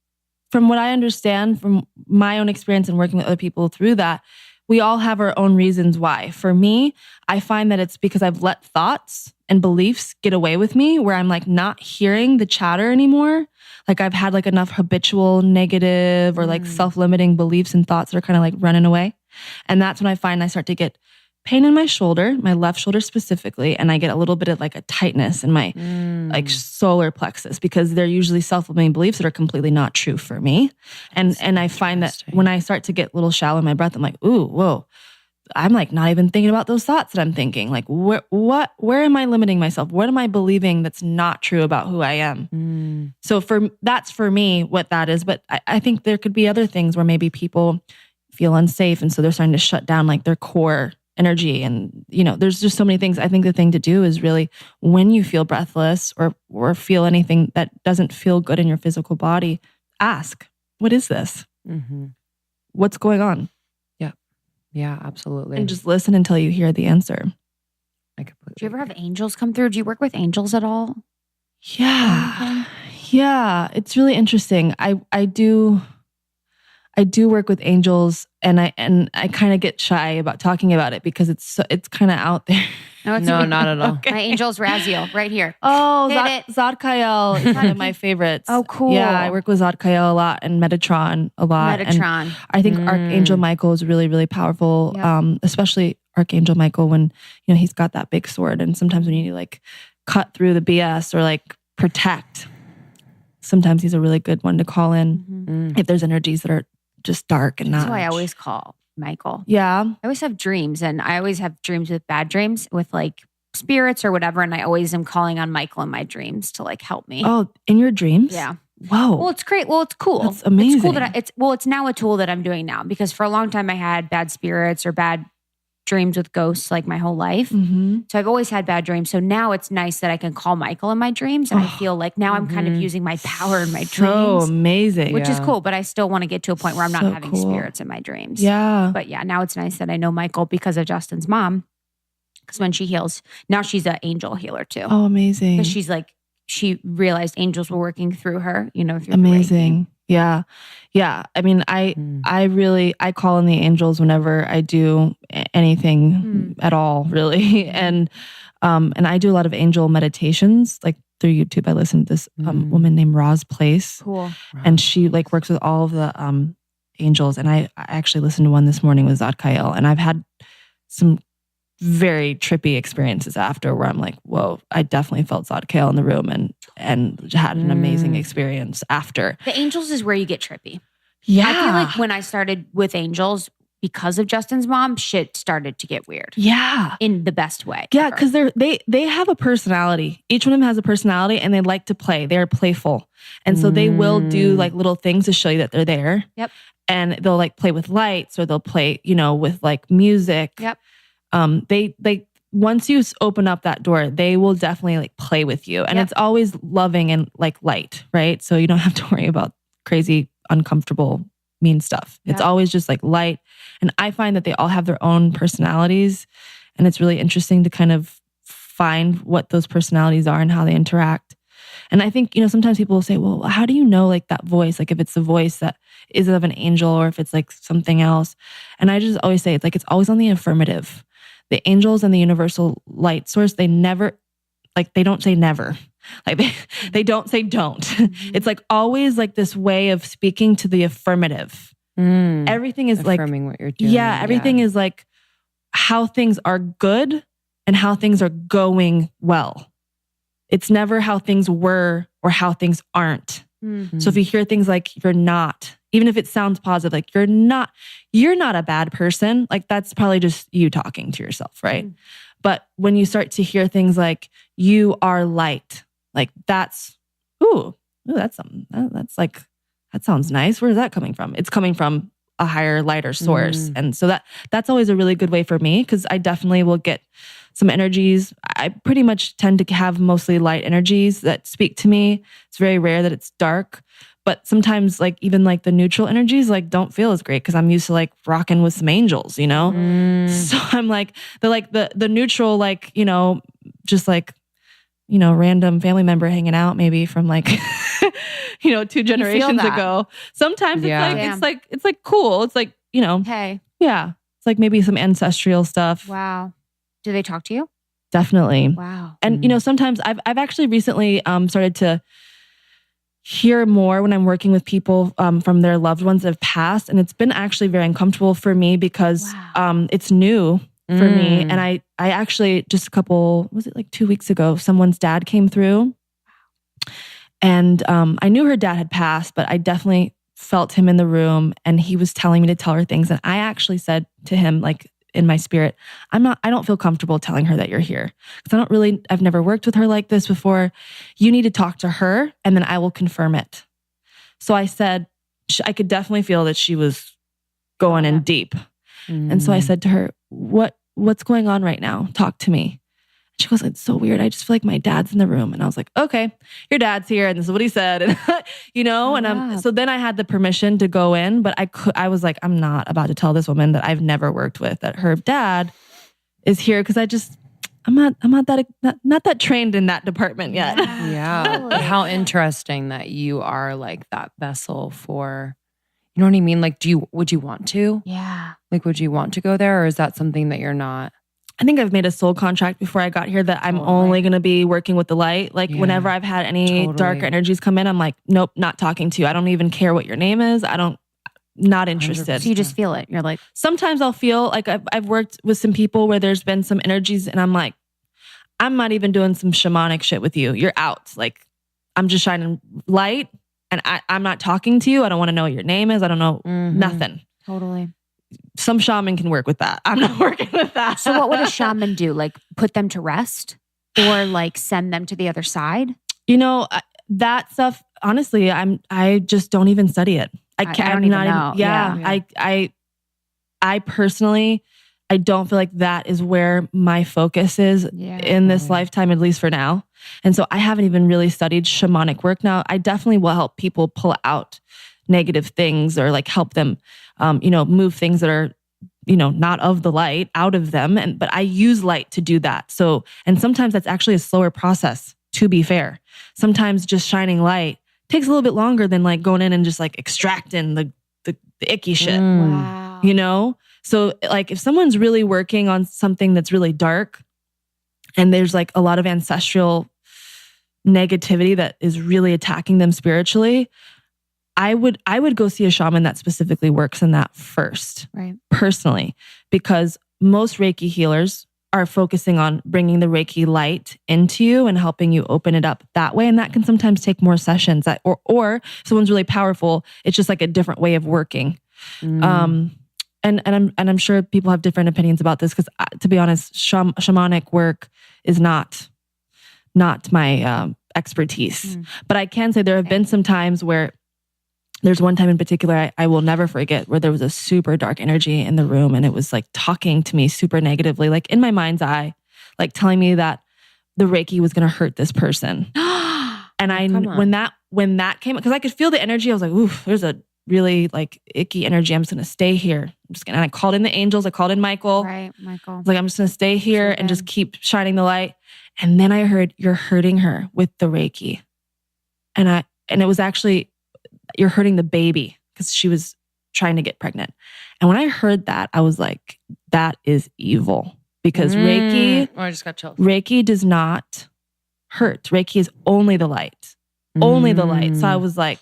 from what I understand from my own experience and working with other people through that, we all have our own reasons why. For me, I find that it's because I've let thoughts and beliefs get away with me where I'm like not hearing the chatter anymore. Like I've had like enough habitual negative or like self-limiting beliefs and thoughts that are kind of like running away. And that's when I find I start to get pain in my shoulder, my left shoulder specifically, and I get a little bit of like a tightness in my like solar plexus because they're usually self-limiting beliefs that are completely not true for me. And I find that when I start to get a little shallow in my breath, I'm like, ooh, whoa. I'm like not even thinking about those thoughts that I'm thinking. Like, where am I limiting myself? What am I believing that's not true about who I am? So that's for me what that is. But I think there could be other things where maybe people feel unsafe. And so they're starting to shut down like their core energy. And, there's just so many things. I think the thing to do is really when you feel breathless or feel anything that doesn't feel good in your physical body, ask, what is this? What's going on? Yeah, absolutely. And just listen until you hear the answer. I completely. Do you ever have angels come through? Do you work with angels at all? Yeah. Yeah. It's really interesting. I do work with angels and I kind of get shy about talking about it because it's kind of out there. No, not at all. My angel's Raziel right here. Oh, Zadkiel is one of my favorites. Oh, cool. Yeah, I work with Zadkiel a lot and Metatron a lot. Metatron. And I think Archangel Michael is really, really powerful, especially Archangel Michael when, he's got that big sword. And sometimes when you need to like cut through the BS or like protect, sometimes he's a really good one to call in if there's energies that are just dark and not. That's why I always call Michael. Yeah. I always have dreams and I always have dreams with bad dreams with like spirits or whatever. And I always am calling on Michael in my dreams to like help me. Oh, in your dreams? Yeah. Whoa. Well, it's great. Well, it's cool. That's amazing. It's cool that it's now a tool that I'm doing now because for a long time I had bad spirits or bad dreams with ghosts like my whole life. So I've always had bad dreams. So now it's nice that I can call Michael in my dreams. And I feel like now I'm kind of using my power in my dreams. So amazing. Which is cool. But I still want to get to a point where I'm not having spirits in my dreams. Yeah. But yeah, now it's nice that I know Michael because of Justin's mom. Because when she heals, now she's an angel healer too. Oh, amazing. Because she's like, she realized angels were working through her, through amazing. Yeah. Yeah. I mean, I call in the angels whenever I do anything at all, really. And I do a lot of angel meditations, like through YouTube. I listen to this woman named Roz Place. Cool. And she like works with all of the angels. And I actually listened to one this morning with Zadkiel. And I've had some very trippy experiences after where I'm like, whoa, I definitely felt Zadkiel in the room and had an amazing experience after. The angels is where you get trippy. Yeah. I feel like when I started with angels, because of Justin's mom, shit started to get weird. Yeah. In the best way. Yeah, because they have a personality. Each one of them has a personality and they like to play. They're playful. And so they will do like little things to show you that they're there. Yep. And they'll like play with lights or they'll play, with like music. Yep. They once you open up that door, they will definitely like play with you. And it's always loving and like light, right? So you don't have to worry about crazy, uncomfortable, mean stuff. It's always just like light. And I find that they all have their own personalities. And it's really interesting to kind of find what those personalities are and how they interact. And I think, sometimes people will say, well, how do you know like that voice? Like if it's a voice that is of an angel or if it's like something else. And I just always say, it's always on the affirmative. The angels and the universal light source, they never, they don't say never. Like they don't say don't. It's like always like this way of speaking to the affirmative. Everything is affirming what you're doing. Yeah, everything is like how things are good and how things are going well. It's never how things were or how things aren't. So if you hear things like you're not, even if it sounds positive, like you're not a bad person, like that's probably just you talking to yourself, right? But when you start to hear things like you are light, like that's something. That sounds nice. Where is that coming from? It's coming from a higher, lighter source. And so that's always a really good way for me because I definitely will get some energies. I pretty much tend to have mostly light energies that speak to me. It's very rare that it's dark, but sometimes even the neutral energies don't feel as great because I'm used to rocking with some angels, So I'm the neutral, just random family member hanging out maybe from 2 generations ago. Sometimes it's cool. It's hey. Yeah. It's maybe some ancestral stuff. Wow. Do they talk to you? Definitely. Wow. And sometimes I've actually recently started to hear more when I'm working with people from their loved ones that have passed, and it's been actually very uncomfortable for me because it's new for me. And I actually just was it 2 weeks ago, someone's dad came through, and I knew her dad had passed, but I definitely felt him in the room, and he was telling me to tell her things, and I actually said to him in my spirit, I don't feel comfortable telling her that you're here because I've never worked with her like this before. You need to talk to her and then I will confirm it. So I said, I could definitely feel that she was going in deep. And so I said to her, what's going on right now? Talk to me. She goes, it's so weird. I just feel like my dad's in the room. And I was like, okay, your dad's here. And this is what he said. And, so then I had the permission to go in, but I was like, I'm not about to tell this woman that I've never worked with that her dad is here. Cause I'm not that trained in that department yet. Yeah. But how interesting that you are that vessel for, you know what I mean? Would you want to? Yeah. Would you want to go there or is that something that you're not? I think I've made a soul contract before I got here that I'm only going to be working with the light. Whenever I've had any darker energies come in, I'm like, nope, not talking to you. I don't even care what your name is. Not interested. 100%. So you just feel it. You're like, sometimes I'll feel like I've worked with some people where there's been some energies and I'm like, I'm not even doing some shamanic shit with you. You're out. I'm just shining light and I'm not talking to you. I don't want to know what your name is. I don't know nothing. Totally. Some shaman can work with that. I'm not working with that. So what would a shaman do? Put them to rest or send them to the other side? That stuff, honestly, I just don't even study it. I can't. I don't even know. Yeah. I personally, I don't feel like that is where my focus is in this lifetime, at least for now. And so I haven't even really studied shamanic work. Now, I definitely will help people pull out negative things or help them, move things that are, not of the light out of them. But I use light to do that. So, and sometimes that's actually a slower process, to be fair. Sometimes just shining light takes a little bit longer than like going in and just like extracting the icky shit, Wow. you know? So like if someone's really working on something that's really dark and there's like a lot of ancestral negativity that is really attacking them spiritually, I would go see a shaman that specifically works in that first, Right. personally, because most Reiki healers are focusing on bringing the Reiki light into you and helping you open it up that way. And that can sometimes take more sessions, or if someone's really powerful, it's just like a different way of working. And I'm sure people have different opinions about this, because to be honest, shamanic work is not my expertise. But I can say there have been some times where, there's one time in particular I will never forget, where there was a super dark energy in the room, and it was like talking to me super negatively, like in my mind's eye, like telling me that the Reiki was going to hurt this person. And when that came, because I could feel the energy, I was like, ooh, there's a really like icky energy. I'm just going to stay here. And I called in the angels. I called in Michael. Right, Michael. I was like, I'm just going to stay here and just keep shining the light. And then I heard, you're hurting her with the Reiki. And it was actually, you're hurting the baby, because she was trying to get pregnant. And when I heard that, I was like, that is evil, because Reiki, I just got chills. Reiki does not hurt. Reiki is only the light, only the light. So I was like,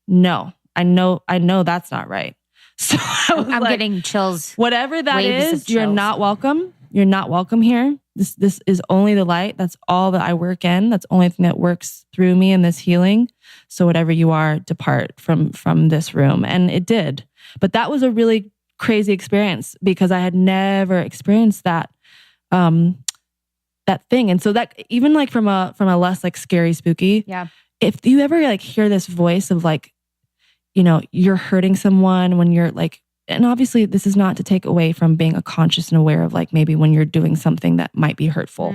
no, I know that's not right. So I'm like, getting chills. Whatever that is, you're not welcome. You're not welcome here. This is only the light. That's all that I work in. That's the only thing that works through me in this healing. So whatever you are, depart from this room. And it did. But that was a really crazy experience, because I had never experienced that thing. And so that, even like from a less like scary, spooky. Yeah. If you ever like hear this voice of like, you know, you're hurting someone when you're like, and obviously this is not to take away from being a conscious and aware of like maybe when you're doing something that might be hurtful.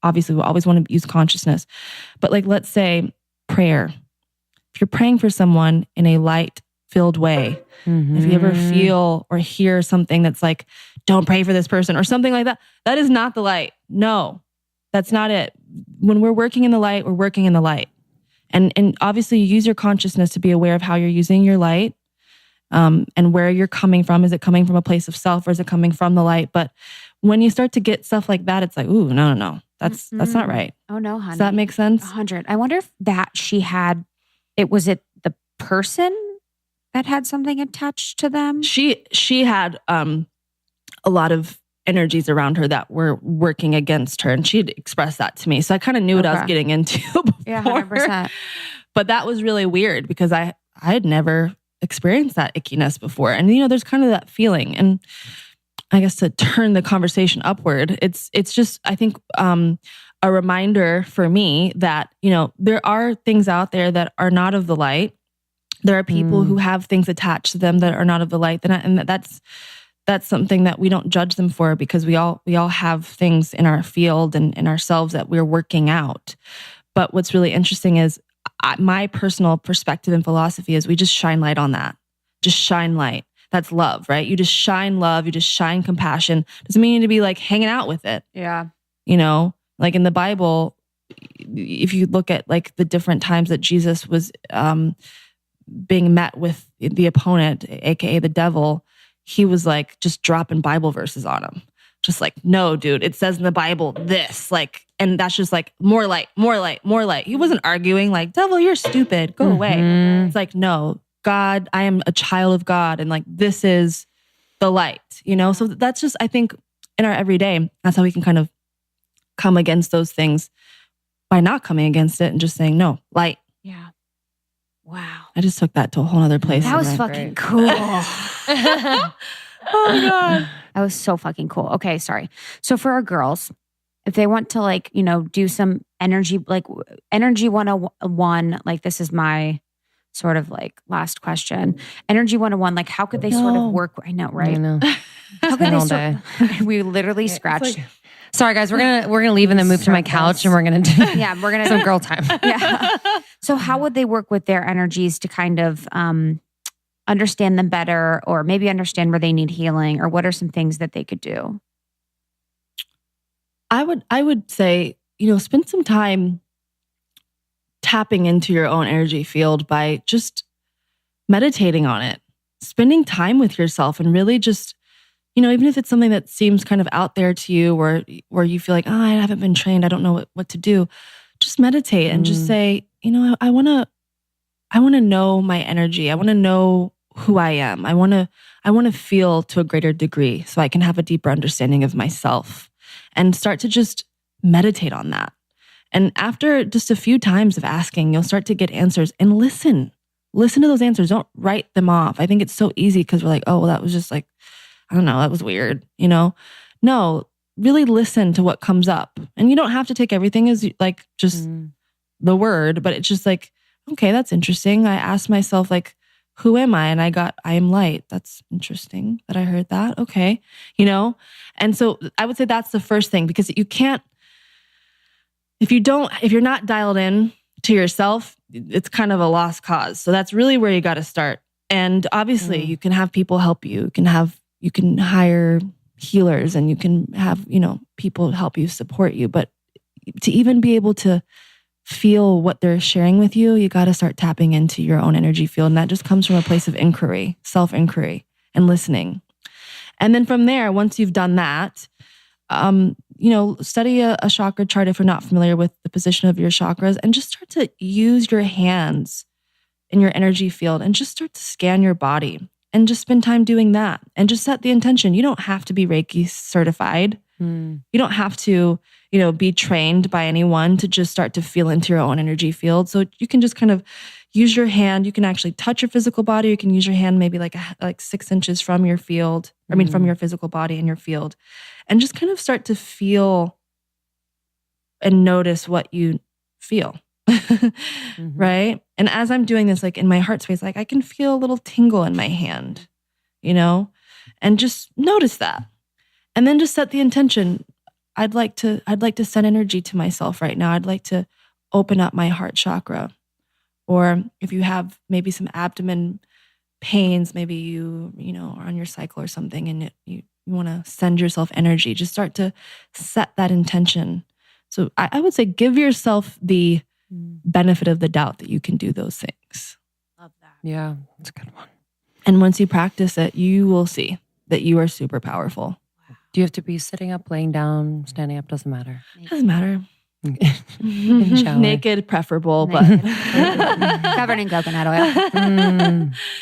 Obviously we always want to use consciousness, but like, let's say prayer. If you're praying for someone in a light filled way, if you ever feel or hear something that's like, don't pray for this person or something like that, that is not the light. No, that's not it. When we're working in the light, we're working in the light. And obviously you use your consciousness to be aware of how you're using your light. And where you're coming from. Is it coming from a place of self, or is it coming from the light? But when you start to get stuff like that, it's like, ooh, no. That's not right. Oh no, honey. Does that make sense? 100. I wonder if that she had, was it the person that had something attached to them? She had a lot of energies around her that were working against her, and she had expressed that to me. So I kind of knew what I was getting into before. Yeah, 100%. But that was really weird, because I had never experienced that ickiness before. And, you know, there's kind of that feeling. And I guess to turn the conversation upward, it's just, I think, a reminder for me that, you know, there are things out there that are not of the light. There are people who have things attached to them that are not of the light. And that's something that we don't judge them for, because we all have things in our field and in ourselves that we're working out. But what's really interesting is, my personal perspective and philosophy is we just shine light on that. Just shine light. That's love, right? You just shine love. You just shine compassion. Doesn't mean you need to be like hanging out with it. Yeah. You know, like in the Bible, if you look at like the different times that Jesus was being met with the opponent, aka the devil, he was like just dropping Bible verses on him. Just like, no, dude, it says in the Bible this, like, and that's just like, more light, more light, more light. He wasn't arguing like, devil, you're stupid, go away. It's like, no, God, I am a child of God. And like, this is the light, you know? So that's just, I think in our everyday, that's how we can kind of come against those things by not coming against it and just saying, no, light. Yeah. Wow. I just took that to a whole other place. That was fucking cool. Oh God. That was so fucking cool. Okay, sorry. So for our girls, if they want to like, you know, do some energy, like energy 101, like this is my sort of like last question. Energy 101, like how could they sort of work? I know, right? I know. How could they we literally scratched. Like, sorry guys, we're gonna leave and then move to my couch and we're gonna do we're gonna some girl time. Yeah. So how would they work with their energies to kind of understand them better, or maybe understand where they need healing, or what are some things that they could do? I would say, you know, spend some time tapping into your own energy field by just meditating on it, spending time with yourself, and really just, even if it's something that seems kind of out there to you, where you feel like, I haven't been trained, I don't know what to do, just meditate and just say, I want to know my energy. I want to know who I am. I want to feel to a greater degree so I can have a deeper understanding of myself, and start to just meditate on that. And after just a few times of asking, you'll start to get answers, and listen to those answers. Don't write them off. I think it's so easy because we're like, oh, well, that was just like, I don't know, that was weird, No, really listen to what comes up. And you don't have to take everything as like just the word, but it's just like, okay, that's interesting. I asked myself, like, who am I? And I am light. That's interesting that I heard that. Okay. And so I would say that's the first thing, because you can't, if you're not dialed in to yourself, it's kind of a lost cause. So that's really where you got to start. And obviously you can have people help you. You can hire healers, and you can have, people help you, support you. But to even be able to feel what they're sharing with you, you got to start tapping into your own energy field. And that just comes from a place of inquiry, self-inquiry, and listening. And then from there, once you've done that, study a chakra chart if you're not familiar with the position of your chakras, and just start to use your hands in your energy field and just start to scan your body, and just spend time doing that, and just set the intention. You don't have to be Reiki certified. You don't have to, be trained by anyone to just start to feel into your own energy field. So you can just kind of use your hand. You can actually touch your physical body. You can use your hand maybe like 6 inches from your field, from your physical body in your field, and just kind of start to feel and notice what you feel. Right? And as I'm doing this, like in my heart space, like I can feel a little tingle in my hand, and just notice that. And then just set the intention. I'd like to send energy to myself right now. I'd like to open up my heart chakra. Or if you have maybe some abdomen pains, maybe you are on your cycle or something, and you want to send yourself energy, just start to set that intention. So I would say give yourself the benefit of the doubt that you can do those things. Love that. Yeah, that's a good one. And once you practice it, you will see that you are super powerful. Do you have to be sitting up, laying down, standing up? Doesn't matter. Doesn't matter. Naked, preferable, Naked. but Covered in coconut oil.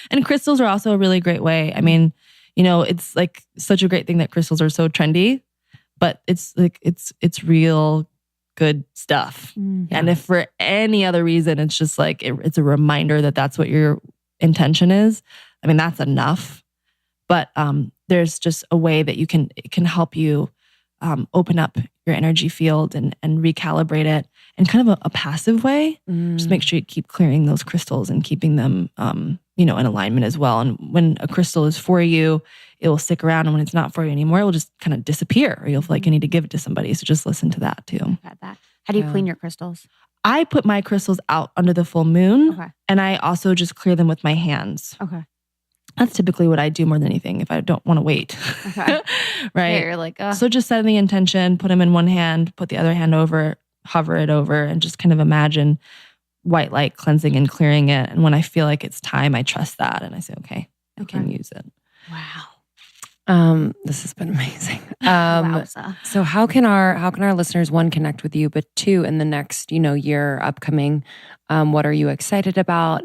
And crystals are also a really great way. I mean, it's like such a great thing that crystals are so trendy, but it's like it's real good stuff. And if for any other reason, it's just like it's a reminder that that's what your intention is. I mean, that's enough. But there's just a way that it can help you open up your energy field and recalibrate it in kind of a passive way. Just make sure you keep clearing those crystals and keeping them, in alignment as well. And when a crystal is for you, it will stick around. And when it's not for you anymore, it will just kind of disappear, or you'll feel like you need to give it to somebody. So just listen to that too. How do you clean your crystals? I put my crystals out under the full moon. Okay. And I also just clear them with my hands. Okay. That's typically what I do more than anything if I don't want to wait. Okay. Right. Yeah, you're like, So just set the intention, put them in one hand, put the other hand over, hover it over, and just kind of imagine white light cleansing and clearing it. And when I feel like it's time, I trust that. And I say, okay, I can use it. Wow. This has been amazing. Wowza. So how can our listeners, one, connect with you, but two, in the next, year upcoming, what are you excited about?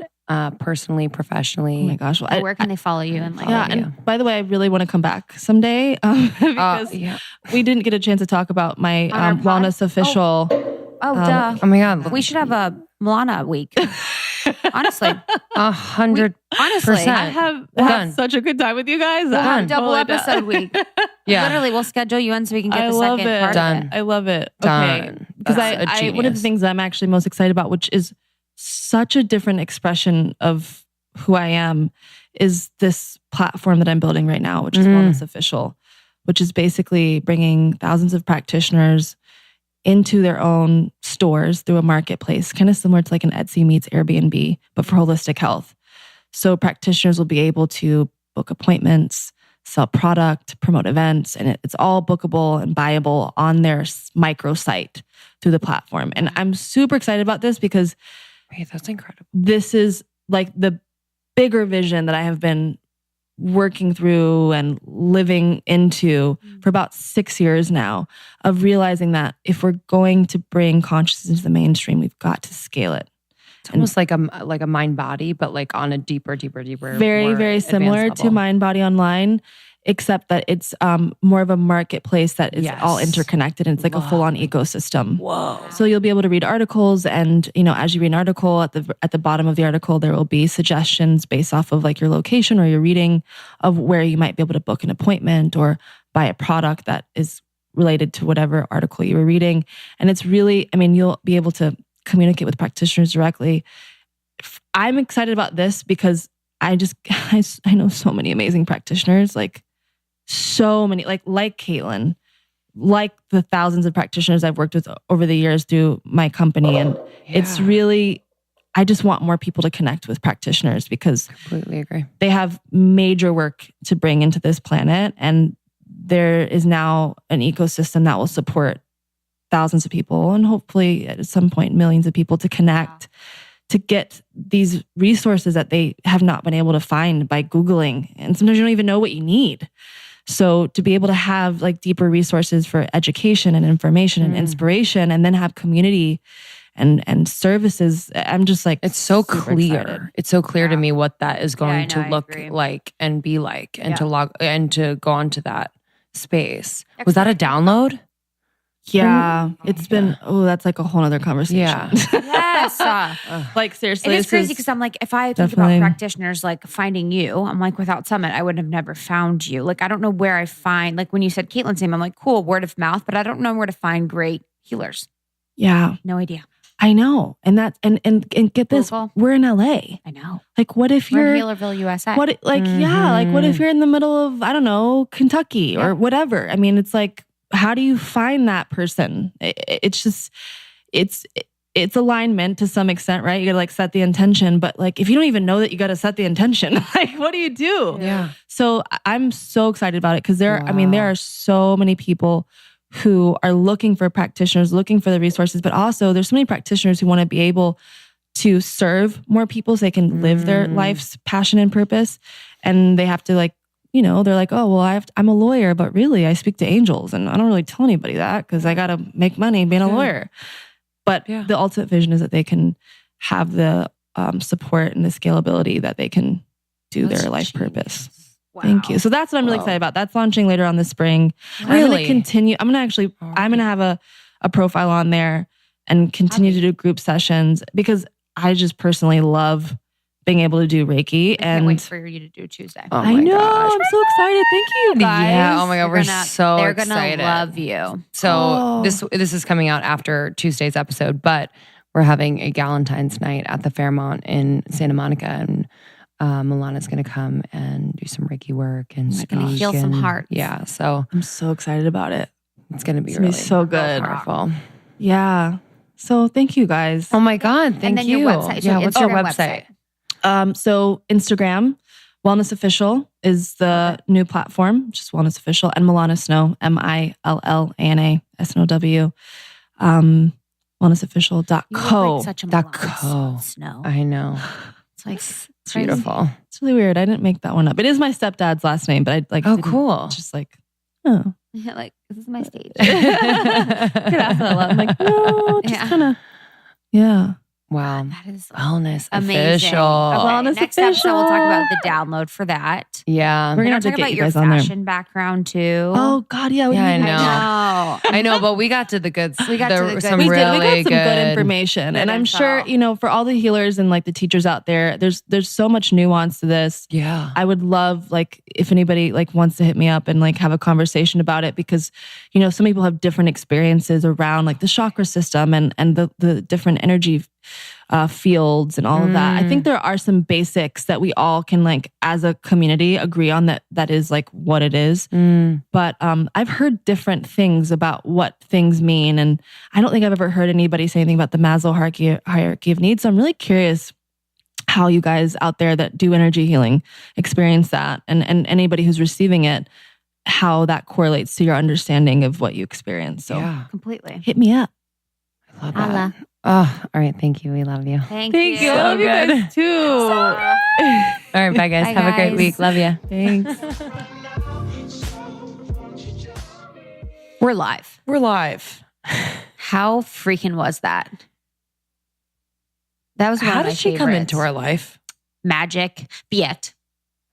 Personally, professionally? Oh my gosh. Well, Where can they follow you? And and by the way, I really want to come back someday because we didn't get a chance to talk about my wellness official. Duh. Oh my God. We should have a Millana week. Honestly. 100%. Honestly. I have had such a good time with you guys. We'll have double episode week. Yeah. Literally, we'll schedule you in so we can get the second part Done. of it. I love it. Done. Okay. Because I one of the genius. things I'm actually most excited about, which is such a different expression of who I am, is this platform that I'm building right now, which is Wellness Official, which is basically bringing thousands of practitioners into their own stores through a marketplace, kind of similar to like an Etsy meets Airbnb, but for holistic health. So practitioners will be able to book appointments, sell product, promote events, and it's all bookable and buyable on their micro site through the platform. And I'm super excited about this because Wait, that's incredible. This is like the bigger vision that I have been working through and living into for about 6 years now, of realizing that if we're going to bring consciousness into the mainstream, we've got to scale it. It's almost like a mind body, but like on a deeper. Very, very similar to Mind Body Online, except that it's more of a marketplace that is all interconnected, and it's like a full-on ecosystem. Whoa! So you'll be able to read articles, and as you read an article, at the bottom of the article there will be suggestions based off of like your location or your reading of where you might be able to book an appointment or buy a product that is related to whatever article you were reading. And it's really, you'll be able to communicate with practitioners directly. I'm excited about this because I know so many amazing practitioners, like so many, like Caitlin, like the thousands of practitioners I've worked with over the years through my company. And it's really, I just want more people to connect with practitioners because completely agree. They have major work to bring into this planet. And there is now an ecosystem that will support thousands of people and hopefully at some point millions of people to connect, to get these resources that they have not been able to find by Googling. And sometimes you don't even know what you need. So to be able to have like deeper resources for education and information and inspiration, and then have community and services, I'm just like, it's so clear. Excited. It's so clear to me what that is going to look agree. like and be like, and to log and to go onto that space. Was that a download? Yeah, it's been, that's like a whole other conversation. Yeah. Yes. Like seriously. It is crazy because I'm like, if I think definitely about practitioners like finding you, I'm like, without Summit, I would have never found you. Like, I don't know where I find, like when you said Caitlin's name, I'm like, cool, word of mouth, but I don't know where to find great healers. Yeah. No idea. I know. And that, and get this, Google. we're in LA. I know. Like what if We're you're in Healerville, USA. What like what if you're in the middle of, I don't know, Kentucky or whatever? It's like, how do you find that person? It's just, it's alignment to some extent, right? You gotta like set the intention, but like if you don't even know that you gotta set the intention, like what do you do? Yeah. So I'm so excited about it because there are so many people who are looking for practitioners, looking for the resources, but also there's so many practitioners who want to be able to serve more people so they can live their life's passion and purpose. And they have to like, they're like, oh, well, I'm a lawyer, but really I speak to angels and I don't really tell anybody that because I got to make money being a lawyer. But the ultimate vision is that they can have the support and the scalability that they can do their life purpose. Wow. Thank you. So that's what I'm really excited about. That's launching later on this spring. Really? I'm going to continue. I'm going to have a profile on there and continue to do group sessions because I just personally love being able to do Reiki. I can't wait for you to do Tuesday. Oh I know. Gosh. I'm so excited. Thank you guys. Yeah. Oh my God. We're so they're excited. They're going to love you. So this is coming out after Tuesday's episode, but we're having a Galentine's night at the Fairmont in Santa Monica, and Millana's going to come and do some Reiki work and speak going to heal some hearts. Yeah. So I'm so excited about it. it's going to be really so good. Powerful. Yeah. So thank you guys. Oh my God. Thank and then you. Your website. So yeah. What's your website? So Instagram, Wellness Official is the new platform, just Wellness Official, and Millana Snow, MILLANA SNOW, wellnessofficial.co. Like such a Millana Snow. I know. It's like it's beautiful. It's really weird. I didn't make that one up. It is my stepdad's last name, but I like. Oh, cool. Just like, oh, like this is my stage. could ask that a lot. I'm like, no, just kind of, yeah. Wow. That is Wellness amazing. Official. Wellness Next Official. episode, we'll talk about the download for that. Yeah. We're going And to talk about get you your guys on there. fashion background too. Oh God, yeah. Yeah, I know. I I know, but we got to the good. We got to the good. Some we really got some good information, good and I'm info. sure for all the healers and like the teachers out there, there's so much nuance to this. Yeah. I would love like if anybody like wants to hit me up and like have a conversation about it because some people have different experiences around like the chakra system and the different energy fields and all of that. I think there are some basics that we all can like as a community agree on that is like what it is. But I've heard different things about what things mean, and I don't think I've ever heard anybody say anything about the Maslow hierarchy of needs. So I'm really curious how you guys out there that do energy healing experience that, and anybody who's receiving it, how that correlates to your understanding of what you experience. So yeah. completely. hit me up. I love that. Oh, all right. Thank you. We love you. Thank Thank you. you. I love you good. guys too. All right. Bye, guys. Bye, Have a great guys. week. Love you. Thanks. We're live. We're live. How freaking was that? That was one How of my did she come favorites. into our life? Magic. Biet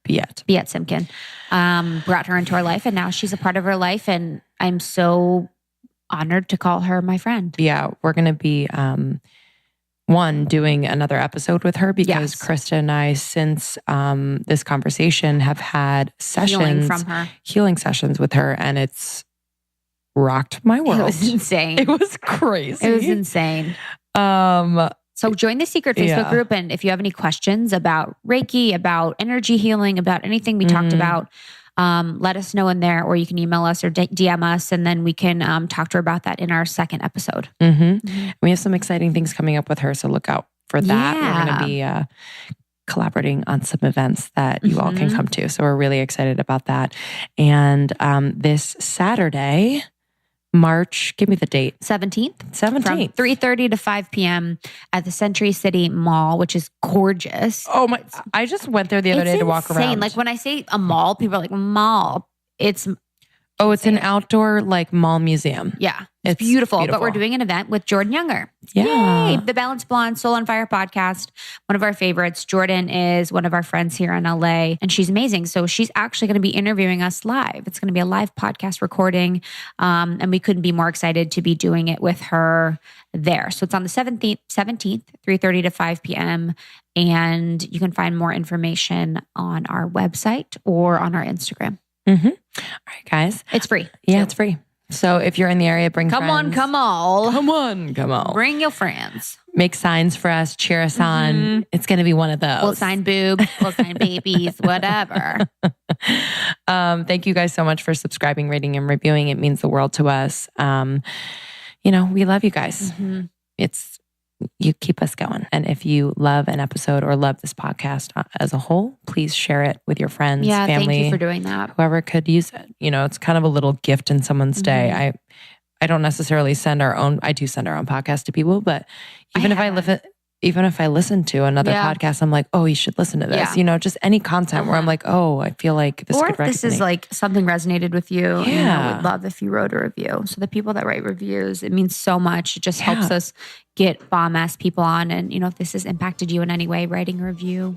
Simkin brought her into our life, and now she's a part of our life, and I'm so honored to call her my friend. Yeah, we're going to be doing another episode with her because Yes. Krista and I, since this conversation, have had Healing from her. healing sessions with her, and it's rocked my world. It was insane. It was crazy. It was insane. So join the secret Facebook group. And if you have any questions about Reiki, about energy healing, about anything we talked about, let us know in there, or you can email us or DM us, and then we can talk to her about that in our second episode. We have some exciting things coming up with her, so look out for that. We're going to be collaborating on some events that you all can come to. So we're really excited about that. And this Saturday, March, give me the date. 17th. 17th. From 3:30 to 5 p.m. at the Century City Mall, which is gorgeous. Oh my, I just went there the other day to walk around. Like when I say a mall, people are like, mall. It's an outdoor like mall museum. Yeah. It's beautiful. But we're doing an event with Jordan Younger. Yeah. Yay. The Balanced Blonde Soul on Fire podcast. One of our favorites. Jordan is one of our friends here in LA, and she's amazing. So she's actually going to be interviewing us live. It's going to be a live podcast recording. And we couldn't be more excited to be doing it with her there. So it's on the 17th, 3:30 to 5 p.m. And you can find more information on our website or on our Instagram. All right, guys. It's free. Yeah, it's free. So if you're in the area, bring Come friends. on, come on. Come on. Bring your friends. Make signs for us. Cheer us on. It's going to be one of those. We'll sign boobs. We'll sign babies, whatever. Thank you guys so much for subscribing, rating, and reviewing. It means the world to us. We love you guys. You keep us going. And if you love an episode or love this podcast as a whole, please share it with your friends, family. Thank you for doing that. Whoever could use it. It's kind of a little gift in someone's day. I don't necessarily send our own podcast to people, but even if I listen to another podcast, I'm like, oh, you should listen to this. Just any content where I'm like, oh, I feel like this or could if this is like something resonated with you. Yeah. We'd love if you wrote a review. So the people that write reviews, it means so much. It just helps us get bomb ass people on. And if this has impacted you in any way, writing a review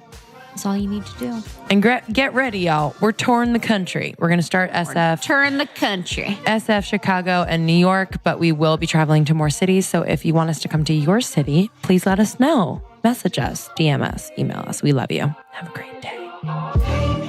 is all you need to do. And get ready, y'all. We're touring the country. We're going to start SF. Turn the country. SF, Chicago, and New York, but we will be traveling to more cities. So if you want us to come to your city, please let us know. Message us, DM us, email us. We love you. Have a great day.